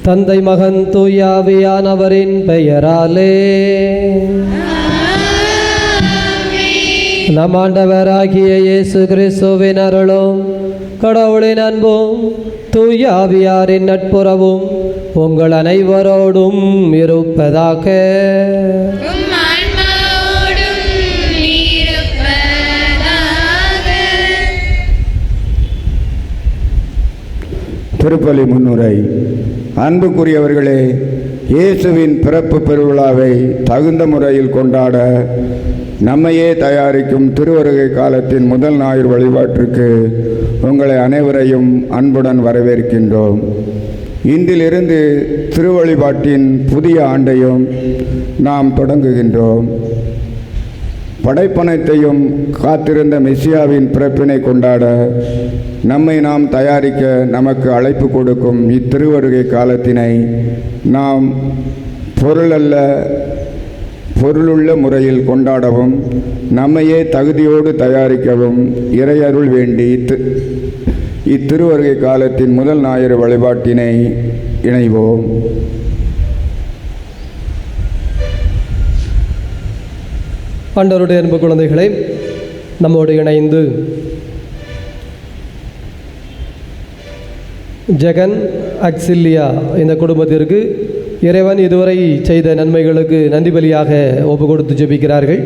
தந்தை மகன் தூயாவியானவரின் பெயராலே. நம் ஆண்டவராகிய இயேசு கிறிஸ்துவின் அருளும் கடவுளின் அன்பும் தூயாவியாரின் நட்புறவும் உங்கள் அனைவரோடும் இருப்பதாக. திருப்பலி முன்னுரை. அன்புக்குரியவர்களே, இயேசுவின் பிறப்பு பெருவிழாவை தகுந்த முறையில் கொண்டாட நம்மையே தயாரிக்கும் திருவருகை காலத்தின் முதல் ஞாயிறு வழிபாட்டிற்கு உங்களை அனைவரையும் அன்புடன் வரவேற்கின்றோம். இன்றிலிருந்து திருவழிபாட்டின் புதிய ஆண்டையும் நாம் தொடங்குகின்றோம். படைப்பனைத்தையும் காத்திருந்த மெசியாவின் பிறப்பினை கொண்டாட நம்மை நாம் தயாரிக்க நமக்கு அழைப்பு கொடுக்கும் இத்திருவருகை காலத்தினை நாம் பொருளுள்ள முறையில் கொண்டாடவும் நம்மையே தகுதியோடு தயாரிக்கவும் இறையருள் வேண்டி இத்திருவருகை காலத்தின் முதல் ஞாயிறு வழிபாட்டினை இணைவோம். ஆண்டவருடைய அன்பு குழந்தைகளை, நம்மோடு இணைந்து ஜெகன் அக்சில்லியா இந்த குடும்பத்திற்கு இறைவன் இதுவரை செய்த நன்மைகளுக்கு நன்றி பலியாக ஒப்பு கொடுத்து ஜெபிக்கிறார்கள்.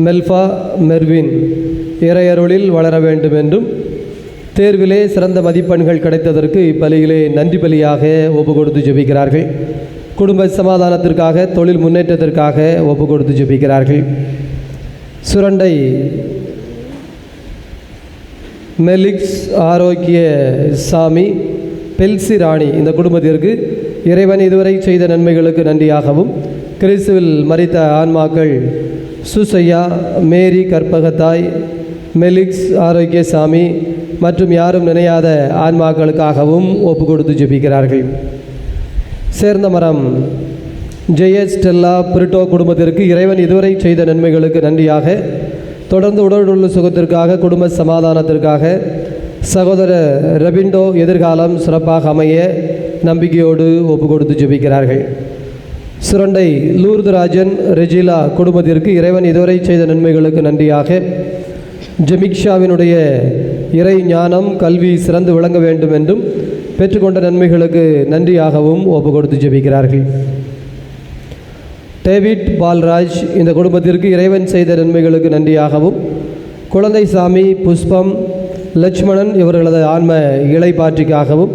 மெல்ஃபா மெர்வின் இறையருளில் வளர வேண்டும் என்றும் தேர்விலே சிறந்த மதிப்பெண்கள் கிடைத்ததற்கு இப்பலியிலே நன்றி பலியாக ஒப்பு கொடுத்து ஜெபிக்கிறார்கள். குடும்ப சமாதானத்திற்காக, தொழில் முன்னேற்றத்திற்காக ஒப்பு கொடுத்து ஜெபிக்கிறார்கள். சுரண்டை மெலிக்ஸ் ஆரோக்கிய சாமி பெல்சி ராணி இந்த குடும்பத்திற்கு இறைவன் இதுவரை செய்த நன்மைகளுக்கு நன்றியாகவும், கிறிஸ்துவில் மரித்த ஆன்மாக்கள் சுசையா, மேரி கற்பகத்தாய், மெலிக்ஸ் ஆரோக்கிய சாமி மற்றும் யாரும் நினையாத ஆன்மாக்களுக்காகவும் ஒப்பு கொடுத்து ஜெபிக்கிறார்கள். சேர்ந்த மரம் ஜெயஸ்டெல்லா பிரிட்டோ குடும்பத்திற்கு இறைவன் இதுவரை செய்த நன்மைகளுக்கு நன்றியாக, தொடர்ந்து உடலுள்ள சுகத்திற்காக, குடும்ப சமாதானத்திற்காக, சகோதரர் ரபிண்டோ எதிர்காலம் சிறப்பாக அமைய நம்பிக்கையோடு ஒப்பு கொடுத்து ஜெபிக்கிறார்கள். சுரண்டை லூர்துராஜன் ரெஜிலா குடும்பத்திற்கு இறைவன் இதுவரை செய்த நன்மைகளுக்கு நன்றியாக, ஜெமிக்ஷாவினுடைய இறை ஞானம் கல்வி சிறந்து விளங்க வேண்டும் என்றும் பெற்றுக்கொண்ட நன்மைகளுக்கு நன்றியாகவும் ஒப்பு கொடுத்து ஜெபிக்கிறார்கள். டேவிட் பால்ராஜ் இந்த குடும்பத்திற்கு இறைவன் செய்த நன்மைகளுக்கு நன்றியாகவும், குழந்தை சாமி, புஷ்பம், லட்சுமணன் இவர்களது ஆன்ம இளைப்பாற்றிக்காகவும்,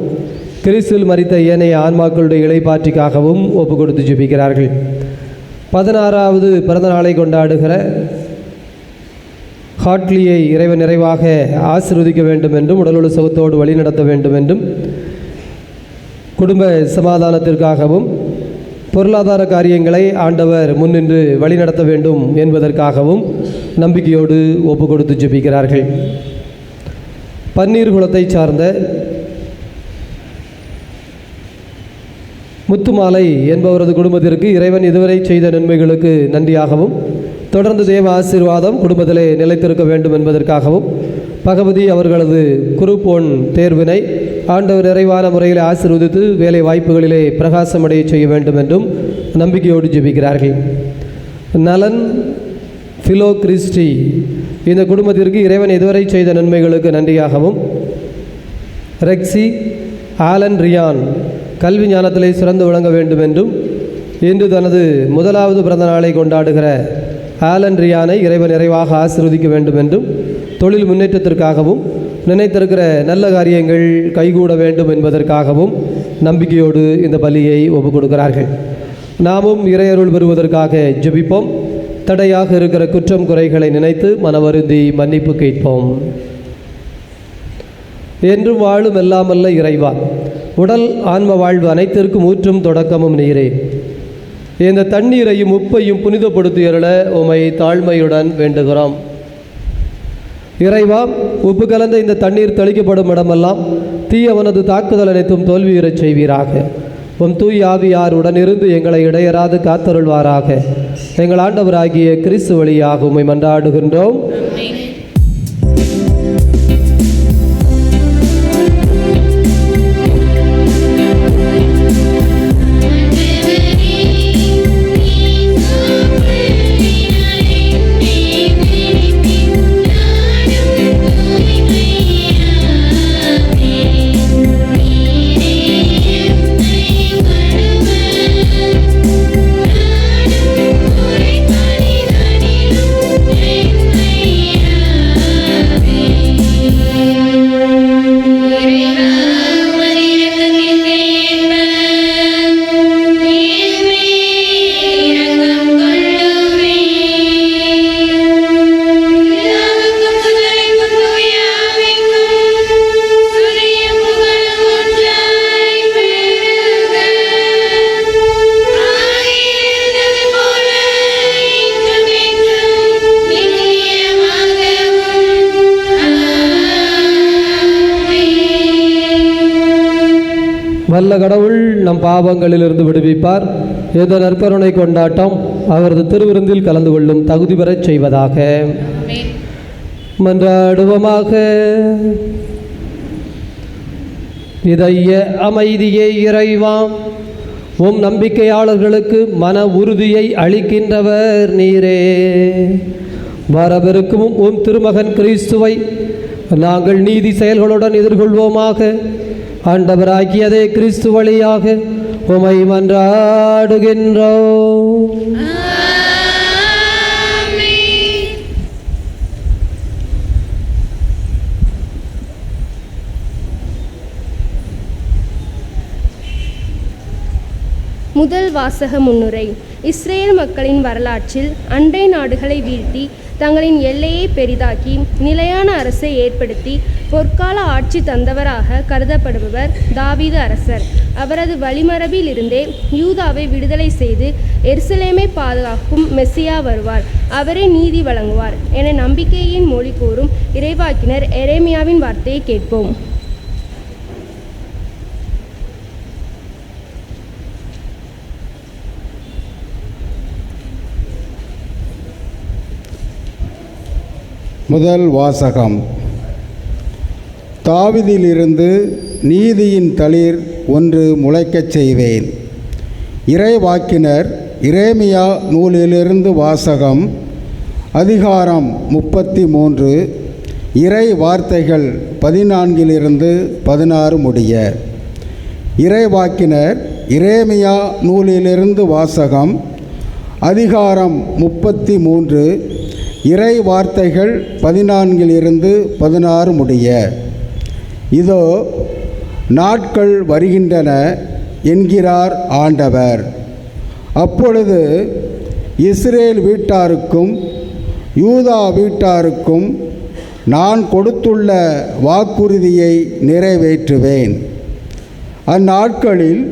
கிறிஸ்துவில் மரித்த ஏனைய ஆன்மாக்களுடைய இளைப்பாற்றிக்காகவும் ஒப்பு கொடுத்து ஜெபிக்கிறார்கள். 16வது பிறந்த நாளை கொண்டாடுகிற ஹாட்லியை இறைவன் நிறைவாக ஆசீர்வதிக்க வேண்டும் என்றும், உடலுள்ள சுகத்தோடு வழிநடத்த வேண்டும் என்றும், குடும்ப சமாதானத்திற்காகவும், பொருளாதார காரியங்களை ஆண்டவர் முன்னின்று வழிநடத்த வேண்டும் என்பதற்காகவும் நம்பிக்கையோடு ஒப்பு கொடுத்து ஜெபிக்கிறார்கள். பன்னீர் குலத்தை சார்ந்த முத்துமாலை என்பவரது குடும்பத்திற்கு இறைவன் இதுவரை செய்த நன்மைகளுக்கு நன்றியாகவும், தொடர்ந்து தேவ ஆசீர்வாதம் குடும்பத்திலே நிலைத்திருக்க வேண்டும் என்பதற்காகவும், பகவதி அவர்களது குரூப் 1 தேர்வினை ஆண்டவர் நிறைவான முறையில் ஆசீர்வதித்து வேலை வாய்ப்புகளிலே பிரகாசமடைய செய்ய வேண்டும் என்றும் நம்பிக்கையோடு ஜெபிக்கிறார்கள். நலன் ஃபிலோ கிறிஸ்டி இந்த குடும்பத்திற்கு இறைவன் இதுவரை செய்த நன்மைகளுக்கு நன்றியாகவும், ரெக்ஸி ஆலன் ரியான் கல்வி ஞானத்திலே சிறந்து விளங்க வேண்டும் என்றும், இன்று தனது முதலாவது பிறந்த நாளை கொண்டாடுகிற ஆலன் ரியானை இறைவன் நிறைவாக ஆசீர்வதிக்க வேண்டும் என்றும், தொழில் முன்னேற்றத்திற்காகவும், நினைத்திருக்கிற நல்ல காரியங்கள் கைகூட வேண்டும் என்பதற்காகவும் நம்பிக்கையோடு இந்த பலியை ஒப்பு கொடுக்கிறார்கள். நாமும் இறையருள் பெறுவதற்காக ஜெபிப்போம். தடையாக இருக்கிற குற்றம் குறைகளை நினைத்து மனவருந்தி மன்னிப்பு கேட்போம். என்றும் வாழும் எல்லாமல்ல இறைவா, உடல் ஆன்ம வாழ்வு அனைத்திற்கும் ஊற்றும் தொடக்கமும் நீரே. இந்த தண்ணீரையும் உப்பையும் புனிதப்படுத்தியருள உம்மை தாழ்மையுடன் வேண்டுகிறோம். இறைவா, உப்பு கலந்த இந்த தண்ணீர் தெளிக்கப்படும் இடமெல்லாம் தீயவனது தாக்குதல் அனைத்தும் தோல்வியுறச் செய்வீராக. உம் தூய் ஆவியார் உடனிருந்து எங்களை இடையராது காத்தருள்வாராக. எங்கள் ஆண்டவராகிய கிறிஸ்து வழியாக உம்மை மன்றாடுகின்றோம். வல்ல கடவுள் நம் பாவங்களிலிருந்து விடுவிப்பார். இந்த நற்கருணை கொண்டாட்டம் அவரது திருவிருந்தில் கலந்து கொள்ளும் தகுதி பெறச் செய்வதாக. மன்றாடுவோமாக. இதய அமைதியே இறைவா, உம் நம்பிக்கையாளர்களுக்கு மன உறுதியை அளிக்கின்றவர் நீரே. வரவிருக்கும் உம் திருமகன் கிறிஸ்துவை நாங்கள் நீதி செயல்களுடன் எதிர்கொள்வோமாக. ஆண்டவராகியதே கிறிஸ்து வழியாக உமை மன்றாடுகின்றோம். முதல் வாசக முன்னுரை. இஸ்ரேல் மக்களின் வரலாற்றில் அண்டை நாடுகளை வீழ்த்தி தங்களின் எல்லையை பெரிதாக்கி நிலையான அரசை ஏற்படுத்தி பொற்கால ஆட்சி தந்தவராக கருதப்படுபவர் தாவீது அரசர். அவரது வழிமரபில் இருந்தே யூதாவை விடுதலை செய்து எருசலேமை பாதுகாக்கும் மெசியா வருவார். அவரே நீதி வழங்குவார் என நம்பிக்கையின் மொழி கூறும் இறைவாக்கினர் எரேமியாவின் வார்த்தையை கேட்போம். முதல் வாசகம். தாவீதிலிருந்து நீதியின் தளிர் ஒன்று முளைக்கச் செய்வேன். இறைவாக்கினர் எரேமியா நூலிலிருந்து வாசகம். அதிகாரம் 33, இறை வார்த்தைகள் 14 16 முடிய. இறைவாக்கினர் எரேமியா நூலிலிருந்து வாசகம். அதிகாரம் 33, இறை வார்த்தைகள் 14 16 முடிய. இதோ நாட்கள் வருகின்றன என்கிறார் ஆண்டவர். அப்பொழுது இஸ்ரேல் வீட்டாருக்கும் யூதா வீட்டாருக்கும் நான் கொடுத்துள்ள வாக்குறுதியை நிறைவேற்றுவேன். அந்நாட்களில்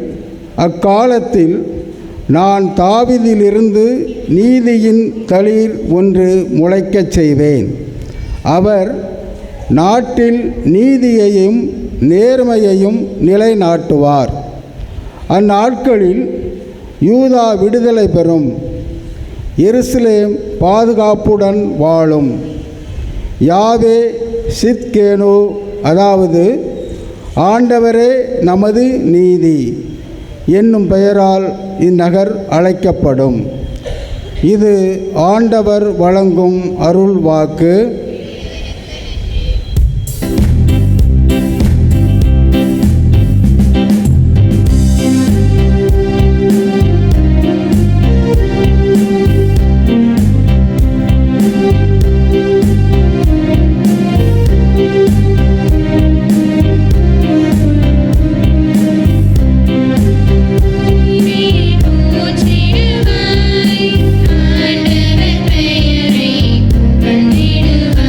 அக்காலத்தில் நான் தாவீதிலிருந்து நீதியின் தளிர் ஒன்று முளைக்கச் செய்வேன். அவர் நாட்டில் நீதியையும் நேர்மையையும் நிலைநாட்டுவார். அந்நாட்களில் யூதா விடுதலை பெறும், எருசலேம் பாதுகாப்புடன் வாழும். யாவே சித்கேனு, அதாவது ஆண்டவரே நமது நீதி என்னும் பெயரால் இந்நகர் அழைக்கப்படும். இது ஆண்டவர் வழங்கும் அருள் வாக்கு. ஆண்டவர் பெயரை புகழ்ந்திடுவாய்.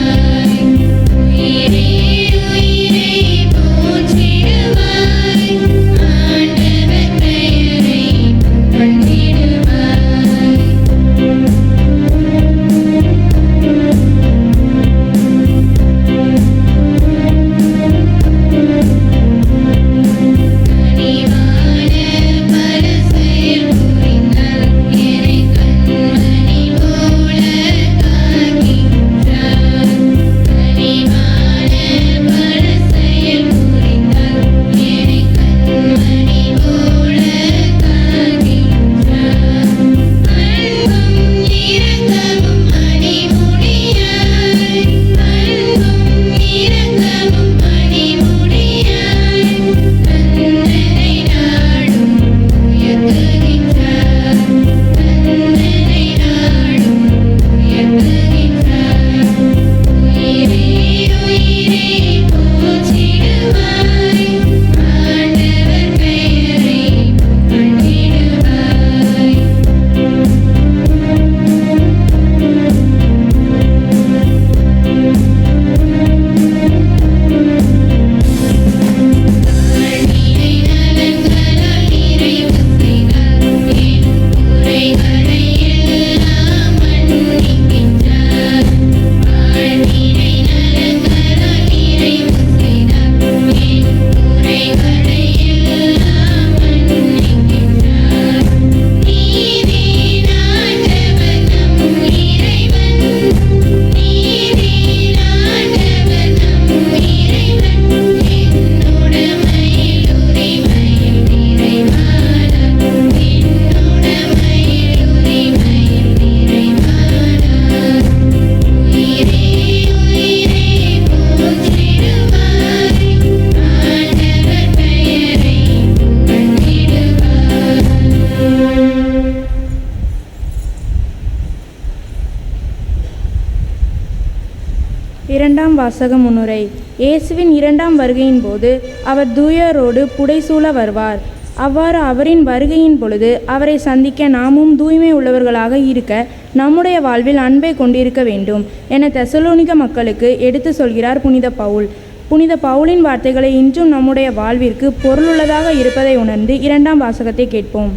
இரண்டாம் வாசக முன்னுரை. இயேசுவின் இரண்டாம் வருகையின் போது அவர் தூயரோடு புடைசூழ வருவார். அவ்வாறு அவரின் வருகையின் பொழுது அவரை சந்திக்க நாமும் தூய்மை உள்ளவர்களாக இருக்க நம்முடைய வாழ்வில் அன்பை கொண்டிருக்க வேண்டும் என தெசலோனிக மக்களுக்கு எடுத்து சொல்கிறார் புனித பவுல். புனித பவுலின் வார்த்தைகளை இன்றும் நம்முடைய வாழ்விற்கு பொருளுள்ளதாக இருப்பதை உணர்ந்து இரண்டாம் வாசகத்தை கேட்போம்.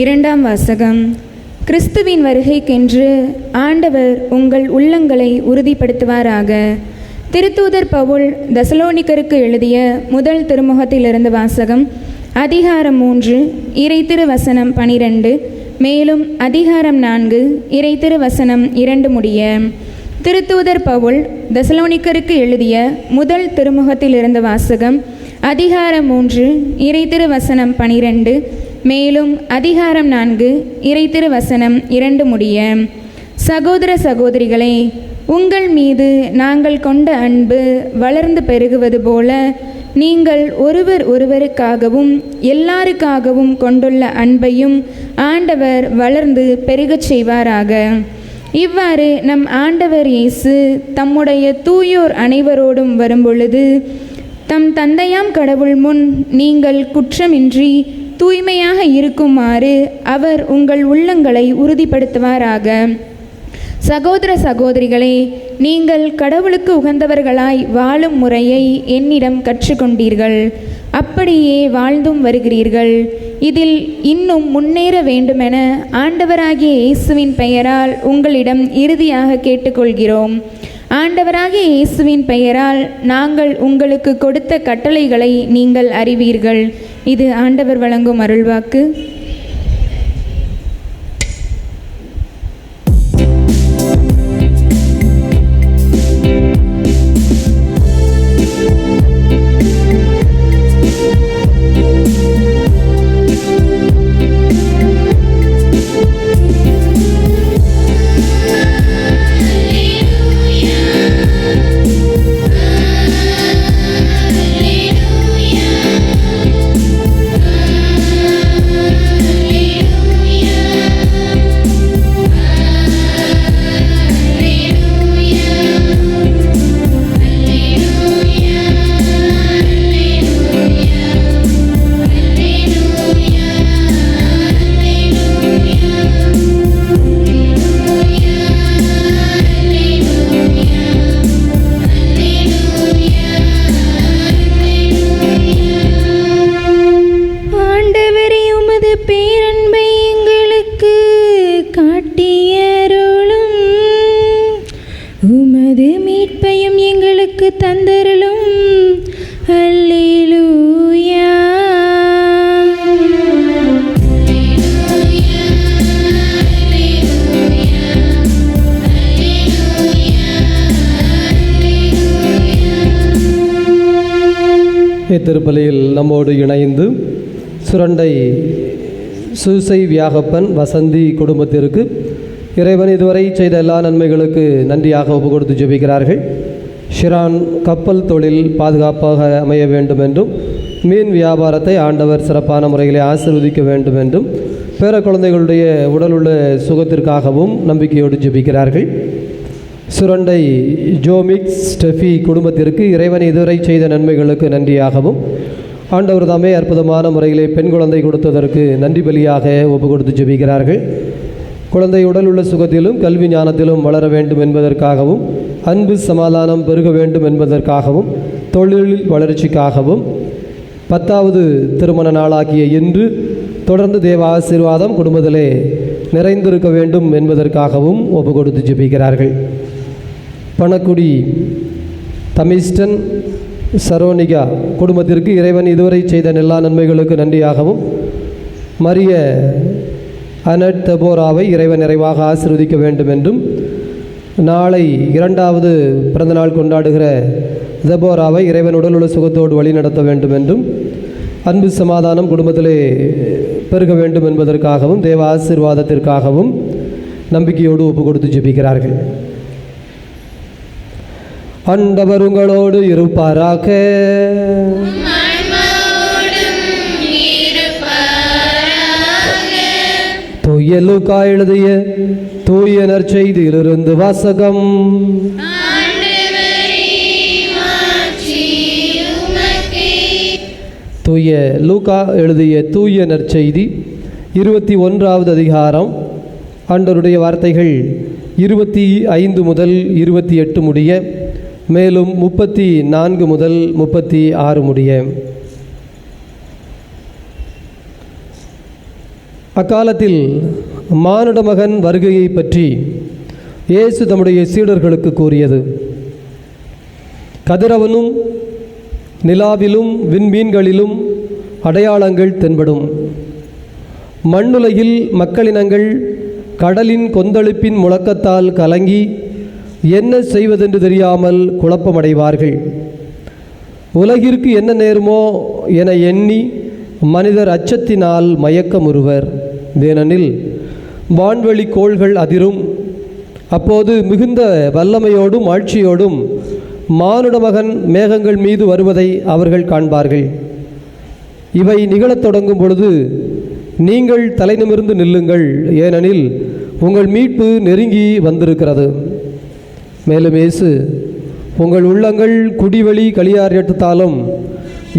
இரண்டாம் வாசகம். கிறிஸ்துவின் வருகைக்கென்று ஆண்டவர் உங்கள் உள்ளங்களை உறுதிப்படுத்துவாராக. திருத்தூதர் பவுல் தெசலோனிக்கருக்கு எழுதிய முதல் திருமுகத்திலிருந்து வாசகம். அதிகாரம் 3 இறைத்திரு வசனம் 12, மேலும் அதிகாரம் 4 இறைத்திரு வசனம் 2 முடிய. திருத்தூதர் பவுல் தெசலோனிக்கருக்கு எழுதிய முதல் திருமுகத்திலிருந்து வாசகம். அதிகாரம் 3 இறைத்திரு வசனம் 12, மேலும் அதிகாரம் 4 இறைத்திரு வசனம் 2 முடிய. சகோதர சகோதரிகளே, உங்கள் மீது நாங்கள் கொண்ட அன்பு வளர்ந்து பெருகுவது போல நீங்கள் ஒருவர் ஒருவருக்காகவும் எல்லாருக்காகவும் கொண்டுள்ள அன்பையும் ஆண்டவர் வளர்ந்து பெருகச் செய்வாராக. இவ்வாறு நம் ஆண்டவர் இயேசு தம்முடைய தூயோர் அனைவரோடும் வரும்பொழுது தம் தந்தையாம் கடவுள் முன் நீங்கள் குற்றமின்றி தூய்மையாக இருக்குமாறு அவர் உங்கள் உள்ளங்களை உறுதிப்படுத்துவாராக. சகோதர சகோதரிகளே, நீங்கள் கடவுளுக்கு உகந்தவர்களாய் வாழும் முறையை என்னிடம் கற்றுக்கொண்டீர்கள். அப்படியே வாழ்ந்தும் வருகிறீர்கள். இதில் இன்னும் முன்னேற வேண்டுமென ஆண்டவராகிய இயேசுவின் பெயரால் உங்களிடம் இறுதியாக கேட்டுக்கொள்கிறோம். ஆண்டவராகிய இயேசுவின் பெயரால் நாங்கள் உங்களுக்கு கொடுத்த கட்டளைகளை நீங்கள் அறிவீர்கள். இது ஆண்டவர் வழங்கும் அருள்வாக்கு. தந்தருளும். அல்லேலூயா. இத்திருப்பலியில் நம்மோடு இணைந்து சுரண்டை சூசை வியாகப்பன் வசந்தி குடும்பத்திற்கு இறைவன் இதுவரை செய்த எல்லா நன்மைகளுக்கு நன்றியாக ஒப்பு கொடுத்து ஜெபிக்கிறார்கள். ஷிரான் கப்பல் தொழில் பாதுகாப்பாக அமைய வேண்டும் என்றும் மீன் வியாபாரத்தை ஆண்டவர் சிறப்பான முறையிலே ஆசீர்வதிக்க வேண்டும் என்றும் பேர குழந்தைகளுடைய உடலுள்ள சுகத்திற்காகவும் நம்பிக்கையோடு ஜெபிக்கிறார்கள். சுரண்டை ஜோமிக் ஸ்டெஃபி குடும்பத்திற்கு இறைவன் இதுவரை செய்த நன்மைகளுக்கு நன்றியாகவும் ஆண்டவர் தாமே அற்புதமான முறையிலே பெண் குழந்தை கொடுத்ததற்கு நன்றி பலியாக ஒப்பு கொடுத்து ஜெபிக்கிறார்கள். குழந்தை உடல் உள்ள சுகத்திலும் கல்வி ஞானத்திலும் வளர வேண்டும் என்பதற்காகவும் அன்பு சமாதானம் பெருக வேண்டும் என்பதற்காகவும் தொழில் வளர்ச்சிக்காகவும் 10வது திருமண நாளாகிய இன்று தொடர்ந்து தேவ ஆசீர்வாதம் குடும்பத்திலே நிறைந்திருக்க வேண்டும் என்பதற்காகவும் ஒப்பு கொடுத்து ஜெபிக்கிறார்கள். பணக்குடி தமிஸ்டன் சரோனிகா குடும்பத்திற்கு இறைவன் இதுவரை செய்த எல்லா நன்மைகளுக்கு நன்றியாகவும் மரிய அனட் தெபோராவை இறைவன் நிறைவாக ஆசீர்வதிக்க வேண்டும் என்றும் நாளை 2வது பிறந்தநாள் கொண்டாடுகிற தெபோராவை இறைவன் உடலுள்ள சுகத்தோடு வழி நடத்த வேண்டும் என்றும் அன்பு சமாதானம் குடும்பத்திலே பெருக வேண்டும் என்பதற்காகவும் தேவ ஆசீர்வாதத்திற்காகவும் நம்பிக்கையோடு ஒப்பு கொடுத்து ஜெபிக்கிறார்கள். ஆண்டவர் உங்களோடு இருப்பாராக. தூய தூய லூக்கா எழுதிய தூய நற்செய்தியிலிருந்து வாசகம். தூய லூக்கா எழுதிய தூய நற்செய்தி 21வது அதிகாரம். ஆண்டவருடைய வார்த்தைகள் 25 முதல் 28 முடிய, மேலும் 34 முதல் 36 முடிய. அக்காலத்தில் மானிட மகன் வருகையை பற்றி இயேசு தம்முடைய சீடர்களுக்கு கூறியது: கதிரவனும் நிலாவிலும் விண்மீன்களிலும் அடையாளங்கள் தென்படும். மண்ணுலகில் மக்களினங்கள் கடலின் கொந்தளிப்பின் முழக்கத்தால் கலங்கி என்ன செய்வதென்று தெரியாமல் குழப்பமடைவார்கள். உலகிற்கு என்ன நேருமோ என எண்ணி மனிதர் அச்சத்தினால் மயக்கமுறுவர். ஏனெனில் வான்வெளி கோள்கள் அதிரும். அப்போது மிகுந்த வல்லமையோடும் ஆட்சியோடும் மானுட மகன் மேகங்கள் மீது வருவதை அவர்கள் காண்பார்கள். இவை நிகழத் தொடங்கும் பொழுது நீங்கள் தலை நிமிர்ந்து நில்லுங்கள், ஏனெனில் உங்கள் மீட்பு நெருங்கி வந்திருக்கிறது. மேலும் இயேசு, உங்கள் உள்ளங்கள் குடிவெளி களியாட்டத்தாலும்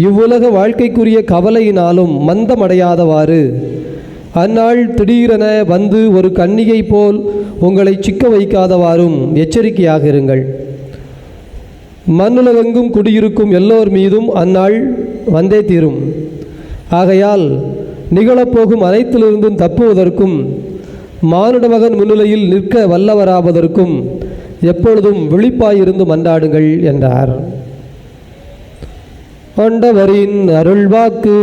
இவ்வுலக வாழ்க்கைக்குரிய கவலையினாலும் மந்தமடையாதவாறு அந்நாள் திடீரென வந்து ஒரு கன்னிகை போல் உங்களை சிக்க வைக்காதவாறும் எச்சரிக்கையாக இருங்கள். மண்ணுலகெங்கும் குடியிருக்கும் எல்லோர் மீதும் அந்நாள் வந்தே தீரும். ஆகையால் நிகழப்போகும் அனைத்திலிருந்தும் தப்புவதற்கும் மானுட மகன் முன்னிலையில் நிற்க வல்லவராவதற்கும் எப்பொழுதும் விழிப்பாயிருந்து மன்றாடுங்கள் என்றார். ஆண்டவரின் அருள்வாக்கு.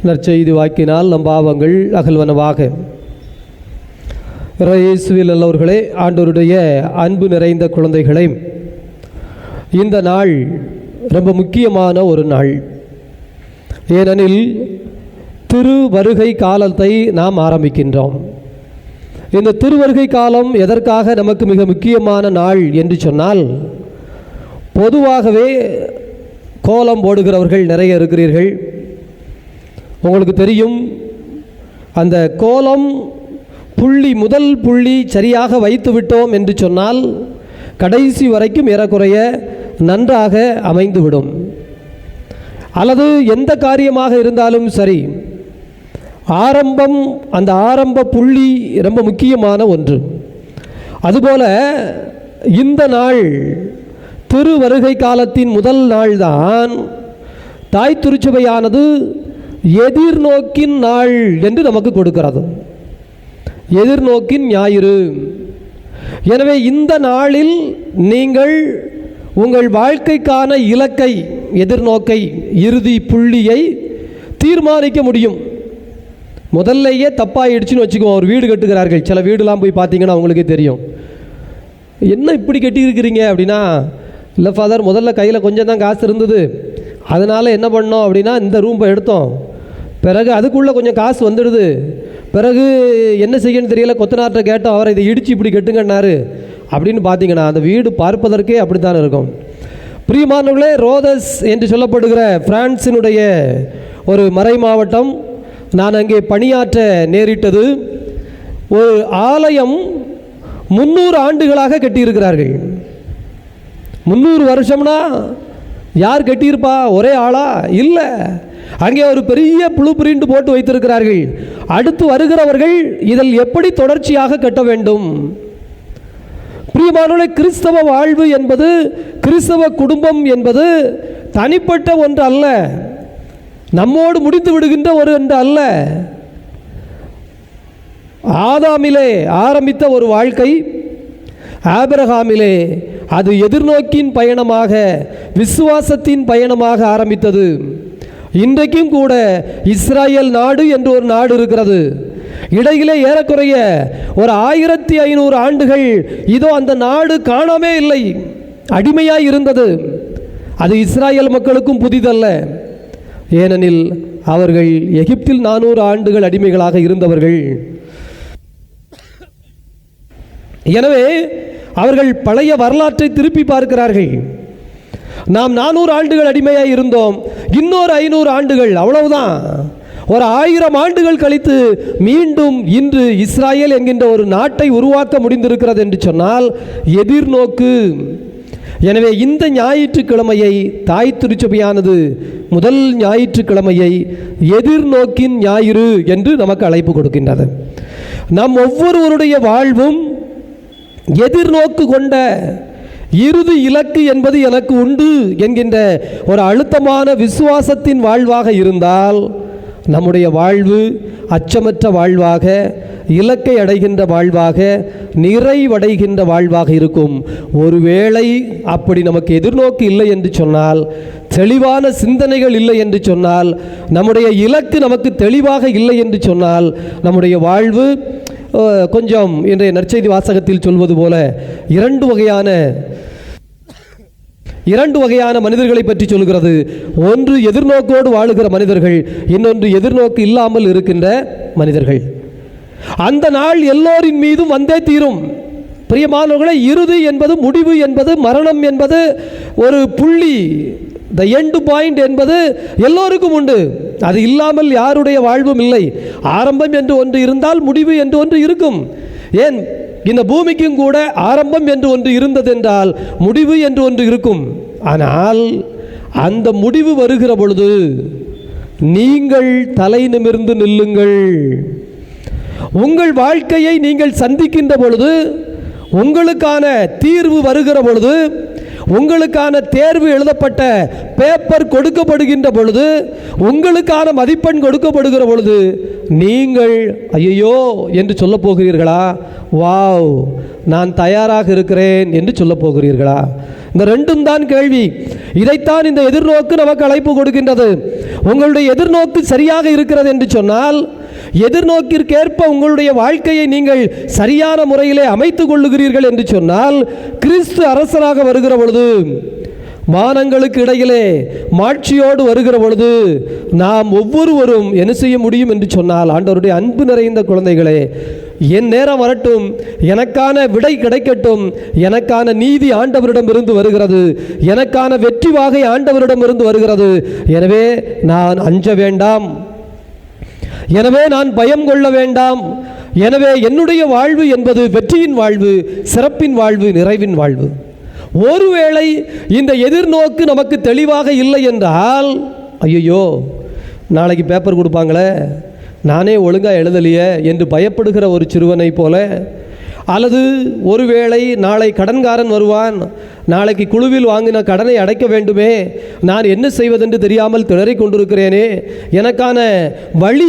நற்செய்தி வாக்கினால் நம் பாவங்கள் அகல்வனவாக. இயேசுவில் நல்லவர்களே, ஆண்டவருடைய அன்பு நிறைந்த குழந்தைகளே, இந்த நாள் ரொம்ப முக்கியமான ஒரு நாள். ஏனெனில் திருவருகை காலத்தை நாம் ஆரம்பிக்கின்றோம். இந்த திருவருகை காலம் எதற்காக நமக்கு மிக முக்கியமான நாள் என்று சொன்னால், பொதுவாகவே கோலம் போடுகிறவர்கள் நிறைய இருக்கிறீர்கள். உங்களுக்கு தெரியும், அந்த கோலம் முதல் புள்ளி சரியாக வைத்து விட்டோம் என்று சொன்னால் கடைசி வரைக்கும் ஏறக்குறைய நன்றாக அமைந்துவிடும். அல்லது எந்த காரியமாக இருந்தாலும் சரி, அந்த ஆரம்ப புள்ளி ரொம்ப முக்கியமான ஒன்று. அதுபோல இந்த நாள் திருவருகை காலத்தின் முதல் நாள்தான் தாய் திருச்சபையானது எதிர்நோக்கின் நாள் என்று நமக்கு கொடுக்கிறது. எதிர்நோக்கின் ஞாயிறு. எனவே இந்த நாளில் நீங்கள் உங்கள் வாழ்க்கைக்கான இலக்கை, எதிர்நோக்கை, இறுதி புள்ளியை தீர்மானிக்க முடியும். முதல்லையே தப்பாயிடுச்சுன்னு வச்சுக்குவோம். ஒரு வீடு கட்டுகிறார்கள். சில வீடுலாம் போய் பார்த்தீங்கன்னா அவங்களுக்கே தெரியும். என்ன இப்படி கட்டியிருக்கிறீங்க அப்படின்னா, இல்லை ஃபாதர், முதல்ல கையில் கொஞ்சம் தான் காசு இருந்தது, அதனால் என்ன பண்ணோம் அப்படின்னா இந்த ரூம்பை எடுத்தோம். பிறகு அதுக்குள்ளே கொஞ்சம் காசு வந்துடுது. பிறகு என்ன செய்யணும்னு தெரியல, கொத்தனார்கிட்ட கேட்டோம், அவரை இதை இடித்து இப்படி கட்டுங்கன்னாரு. அப்படின்னு பார்த்தீங்கன்னா அந்த வீடு பார்ப்பதற்கே அப்படித்தான் இருக்கும். பிரியமானவர்களே, ரோதஸ் என்று சொல்லப்படுகிற பிரான்சினுடைய ஒரு மறை மாவட்டம். நான் அங்கே பணியாற்ற நேரிட்டது. ஒரு ஆலயம் 300 ஆண்டுகளாக கட்டியிருக்கிறார்கள். 300 வருஷம்னா யார் கட்டியிருப்பா? ஒரே ஆளா? இல்லை. அங்கே ஒரு பெரிய ப்ளூ பிரிண்ட் போட்டு வைத்திருக்கிறார்கள். அடுத்து வருகிறவர்கள் இதில் எப்படி தொடர்ச்சியாக கட்ட வேண்டும். பிரியமானவர்களே, கிறிஸ்தவ வாழ்வு என்பது, கிறிஸ்தவ குடும்பம் என்பது தனிப்பட்ட ஒன்று அல்ல, நம்மோடு முடித்து விடுகின்ற ஒன்று அல்ல. ஆதாமிலே ஆரம்பித்த ஒரு வாழ்க்கை, ஆபிரகாமிலே அது எதிர்நோக்கின் பயணமாக, விசுவாசத்தின் பயணமாக ஆரம்பித்தது. இன்றைக்கும் கூட இஸ்ராயல் நாடு என்று ஒரு நாடு இருக்கிறது. இடையிலே ஏறக்குறைய ஒரு 1500 ஆண்டுகள் இதோ அந்த நாடு காணாமே இல்லை, அடிமையாய் இருந்தது. அது இஸ்ராயல் மக்களுக்கும் புதிதல்ல. ஏனெனில் அவர்கள் எகிப்தில் 400 ஆண்டுகள் அடிமைகளாக இருந்தவர்கள். எனவே அவர்கள் பழைய வரலாற்றை திருப்பி பார்க்கிறார்கள். நாம் 400 ஆண்டுகள் அடிமையாக இருந்தோம், இன்னொரு 500 ஆண்டுகள், அவ்வளவுதான். ஒரு 1000 ஆண்டுகள் கழித்து மீண்டும் இன்று இஸ்ராயேல் என்கின்ற ஒரு நாட்டை உருவாக்க முடிந்திருக்கிறது என்று சொன்னால் எதிர்நோக்கு. எனவே இந்த ஞாயிற்றுக்கிழமையை தாய் திருச்சபையானது முதல் ஞாயிற்றுக்கிழமையை எதிர்நோக்கின் ஞாயிறு என்று நமக்கு அழைப்பு கொடுக்கின்றது. நம் ஒவ்வொருவருடைய வாழ்வும் எதிர்நோக்கு கொண்ட இறுதி இலக்கு என்பது எனக்கு உண்டு என்கின்ற ஒரு அழுத்தமான விசுவாசத்தின் வாழ்வாக இருந்தால் நம்முடைய வாழ்வு அச்சமற்ற வாழ்வாக, இலக்கை அடைகின்ற வாழ்வாக, நிறைவடைகின்ற வாழ்வாக இருக்கும். ஒருவேளை அப்படி நமக்கு எதிர்நோக்கு இல்லை என்று சொன்னால், தெளிவான சிந்தனைகள் இல்லை என்று சொன்னால், நம்முடைய இலக்கு நமக்கு தெளிவாக இல்லை என்று சொன்னால், நம்முடைய வாழ்வு கொஞ்சம் இன்றைய நற்செய்தி வாசகத்தில் சொல்வது போல இரண்டு வகையான மனிதர்களை பற்றி சொல்கிறது. ஒன்று எதிர்நோக்கோடு வாழுகிற மனிதர்கள், இன்னொன்று எதிர்நோக்கு இல்லாமல் இருக்கின்ற மனிதர்கள். அந்த நாள் எல்லோரின் மீதும் வந்தே தீரும். பிரியமானவர்களை, இறுதி என்பது, முடிவு என்பது, மரணம் என்பது ஒரு புள்ளி, த எண்ட் பாயிண்ட் என்பது எல்லோருக்கும் உண்டு. அது இல்லாமல் யாருடைய வாழ்வும் இல்லை. ஆரம்பம் என்று ஒன்று இருந்தால் முடிவு என்று ஒன்று இருக்கும். ஏன், இந்த பூமிக்கும் கூட ஆரம்பம் என்று ஒன்று இருந்ததென்றால் முடிவு என்று ஒன்று இருக்கும். ஆனால் அந்த முடிவு வருகிற பொழுது நீங்கள் தலை நிமிர்ந்து நில்லுங்கள். உங்கள் வாழ்க்கையை நீங்கள் சந்திக்கின்ற பொழுது, உங்களுக்கான தீர்வு வருகிற பொழுது, உங்களுக்கான தேர்வு எழுதப்பட்ட பேப்பர் கொடுக்கப்படுகின்ற பொழுது, உங்களுக்கான மதிப்பெண் கொடுக்கப்படுகிற பொழுது நீங்கள் ஐயோ என்று சொல்ல போகிறீர்களா? வாவ், நான் தயாராக இருக்கிறேன் என்று சொல்ல போகிறீர்களா? இந்த ரெண்டும் தான் கேள்வி. இதைத்தான் இந்த எதிர்நோக்கு நமக்கு அழைப்பு கொடுக்கின்றது. உங்களுடைய எதிர்நோக்கு சரியாக இருக்கிறது என்று சொன்னால், எதிர்நோக்கிற்கேற்ப உங்களுடைய வாழ்க்கையை நீங்கள் சரியான முறையிலே அமைத்துக் கொள்ளுகிறீர்கள் என்று சொன்னால், கிறிஸ்து அரசராக வருகிற பொழுது, வானங்களுக்கு இடையிலே மாட்சியோடு வருகிற பொழுது நாம் ஒவ்வொருவரும் என்ன செய்ய முடியும் என்று சொன்னால், ஆண்டவருடைய அன்பு நிறைந்த குழந்தைகளே, என் நேரம் வரட்டும், எனக்கான விடை கிடைக்கட்டும், எனக்கான நீதி ஆண்டவரிடம் இருந்து வருகிறது, எனக்கான வெற்றி வாகை ஆண்டவரிடம் இருந்து வருகிறது. எனவே நான் அஞ்ச வேண்டாம், எனவே நான் பயம் கொள்ள வேண்டாம். எனவே என்னுடைய வாழ்வு என்பது வெற்றியின் வாழ்வு, சிறப்பின் வாழ்வு, நிறைவின் வாழ்வு. ஒருவேளை இந்த எதிர்நோக்கு நமக்கு தெளிவாக இல்லை என்றால், ஐயோ நாளைக்கு பேப்பர் கொடுப்பாங்களே, நானே ஒழுங்காக எழுதலையே என்று பயப்படுகிற ஒரு சிறுவனை போல, அல்லது ஒருவேளை நாளை கடன்காரன் வருவான், நாளைக்கு குழுவில் வாங்கின கடனை அடைக்க வேண்டுமே, நான் என்ன செய்வதென்று தெரியாமல் திணறிக் கொண்டிருக்கிறேனே, எனக்கான வழி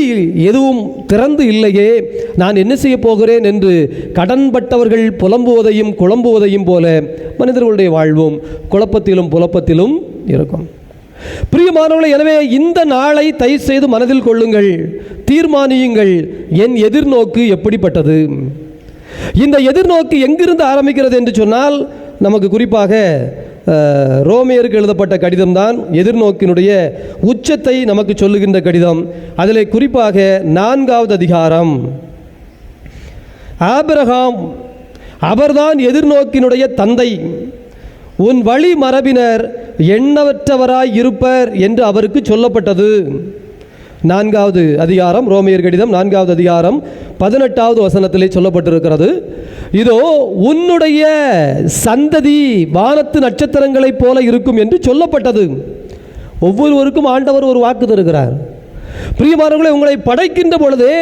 எதுவும் திறந்து இல்லையே, நான் என்ன செய்ய போகிறேன் என்று கடன்பட்டவர்கள் புலம்புவதையும் குழம்புவதையும் போல மனிதர்களுடைய வாழ்வும் குழப்பத்திலும் புலப்பத்திலும் இருக்கும். பிரியமானவர்களே, எனவே இந்த நாளை தயவு செய்து மனதில் கொள்ளுங்கள், தீர்மானியுங்கள், என் எதிர்நோக்கு எப்படிப்பட்டது. இந்த எதிர்நோக்கு எங்கிருந்து ஆரம்பிக்கிறது என்று சொன்னால், நமக்கு குறிப்பாக ரோமியருக்கு எழுதப்பட்ட கடிதம் தான் எதிர்நோக்கினுடைய உச்சத்தை நமக்கு சொல்லுகின்ற கடிதம். அதில் குறிப்பாக 4வது அதிகாரம், ஆபிரகாம் அவர்தான் எதிர்நோக்கினுடைய தந்தை, உன் வழி மரபினர் எண்ணற்றவராய் இருப்பர் என்று அவருக்கு சொல்லப்பட்டது. 4வது அதிகாரம், ரோமியர் கடிதம் 4வது அதிகாரம் 18வது வசனத்திலே சொல்லப்பட்டிருக்கிறது, இதோ உன்னுடைய சந்ததி வானத்து நட்சத்திரங்களைப் போல இருக்கும் என்று சொல்லப்பட்டது. ஒவ்வொருவருக்கும் ஆண்டவர் ஒரு வாக்கு தருகிறார். பிரியமானவர்களே, உங்களை படைக்கின்ற பொழுதே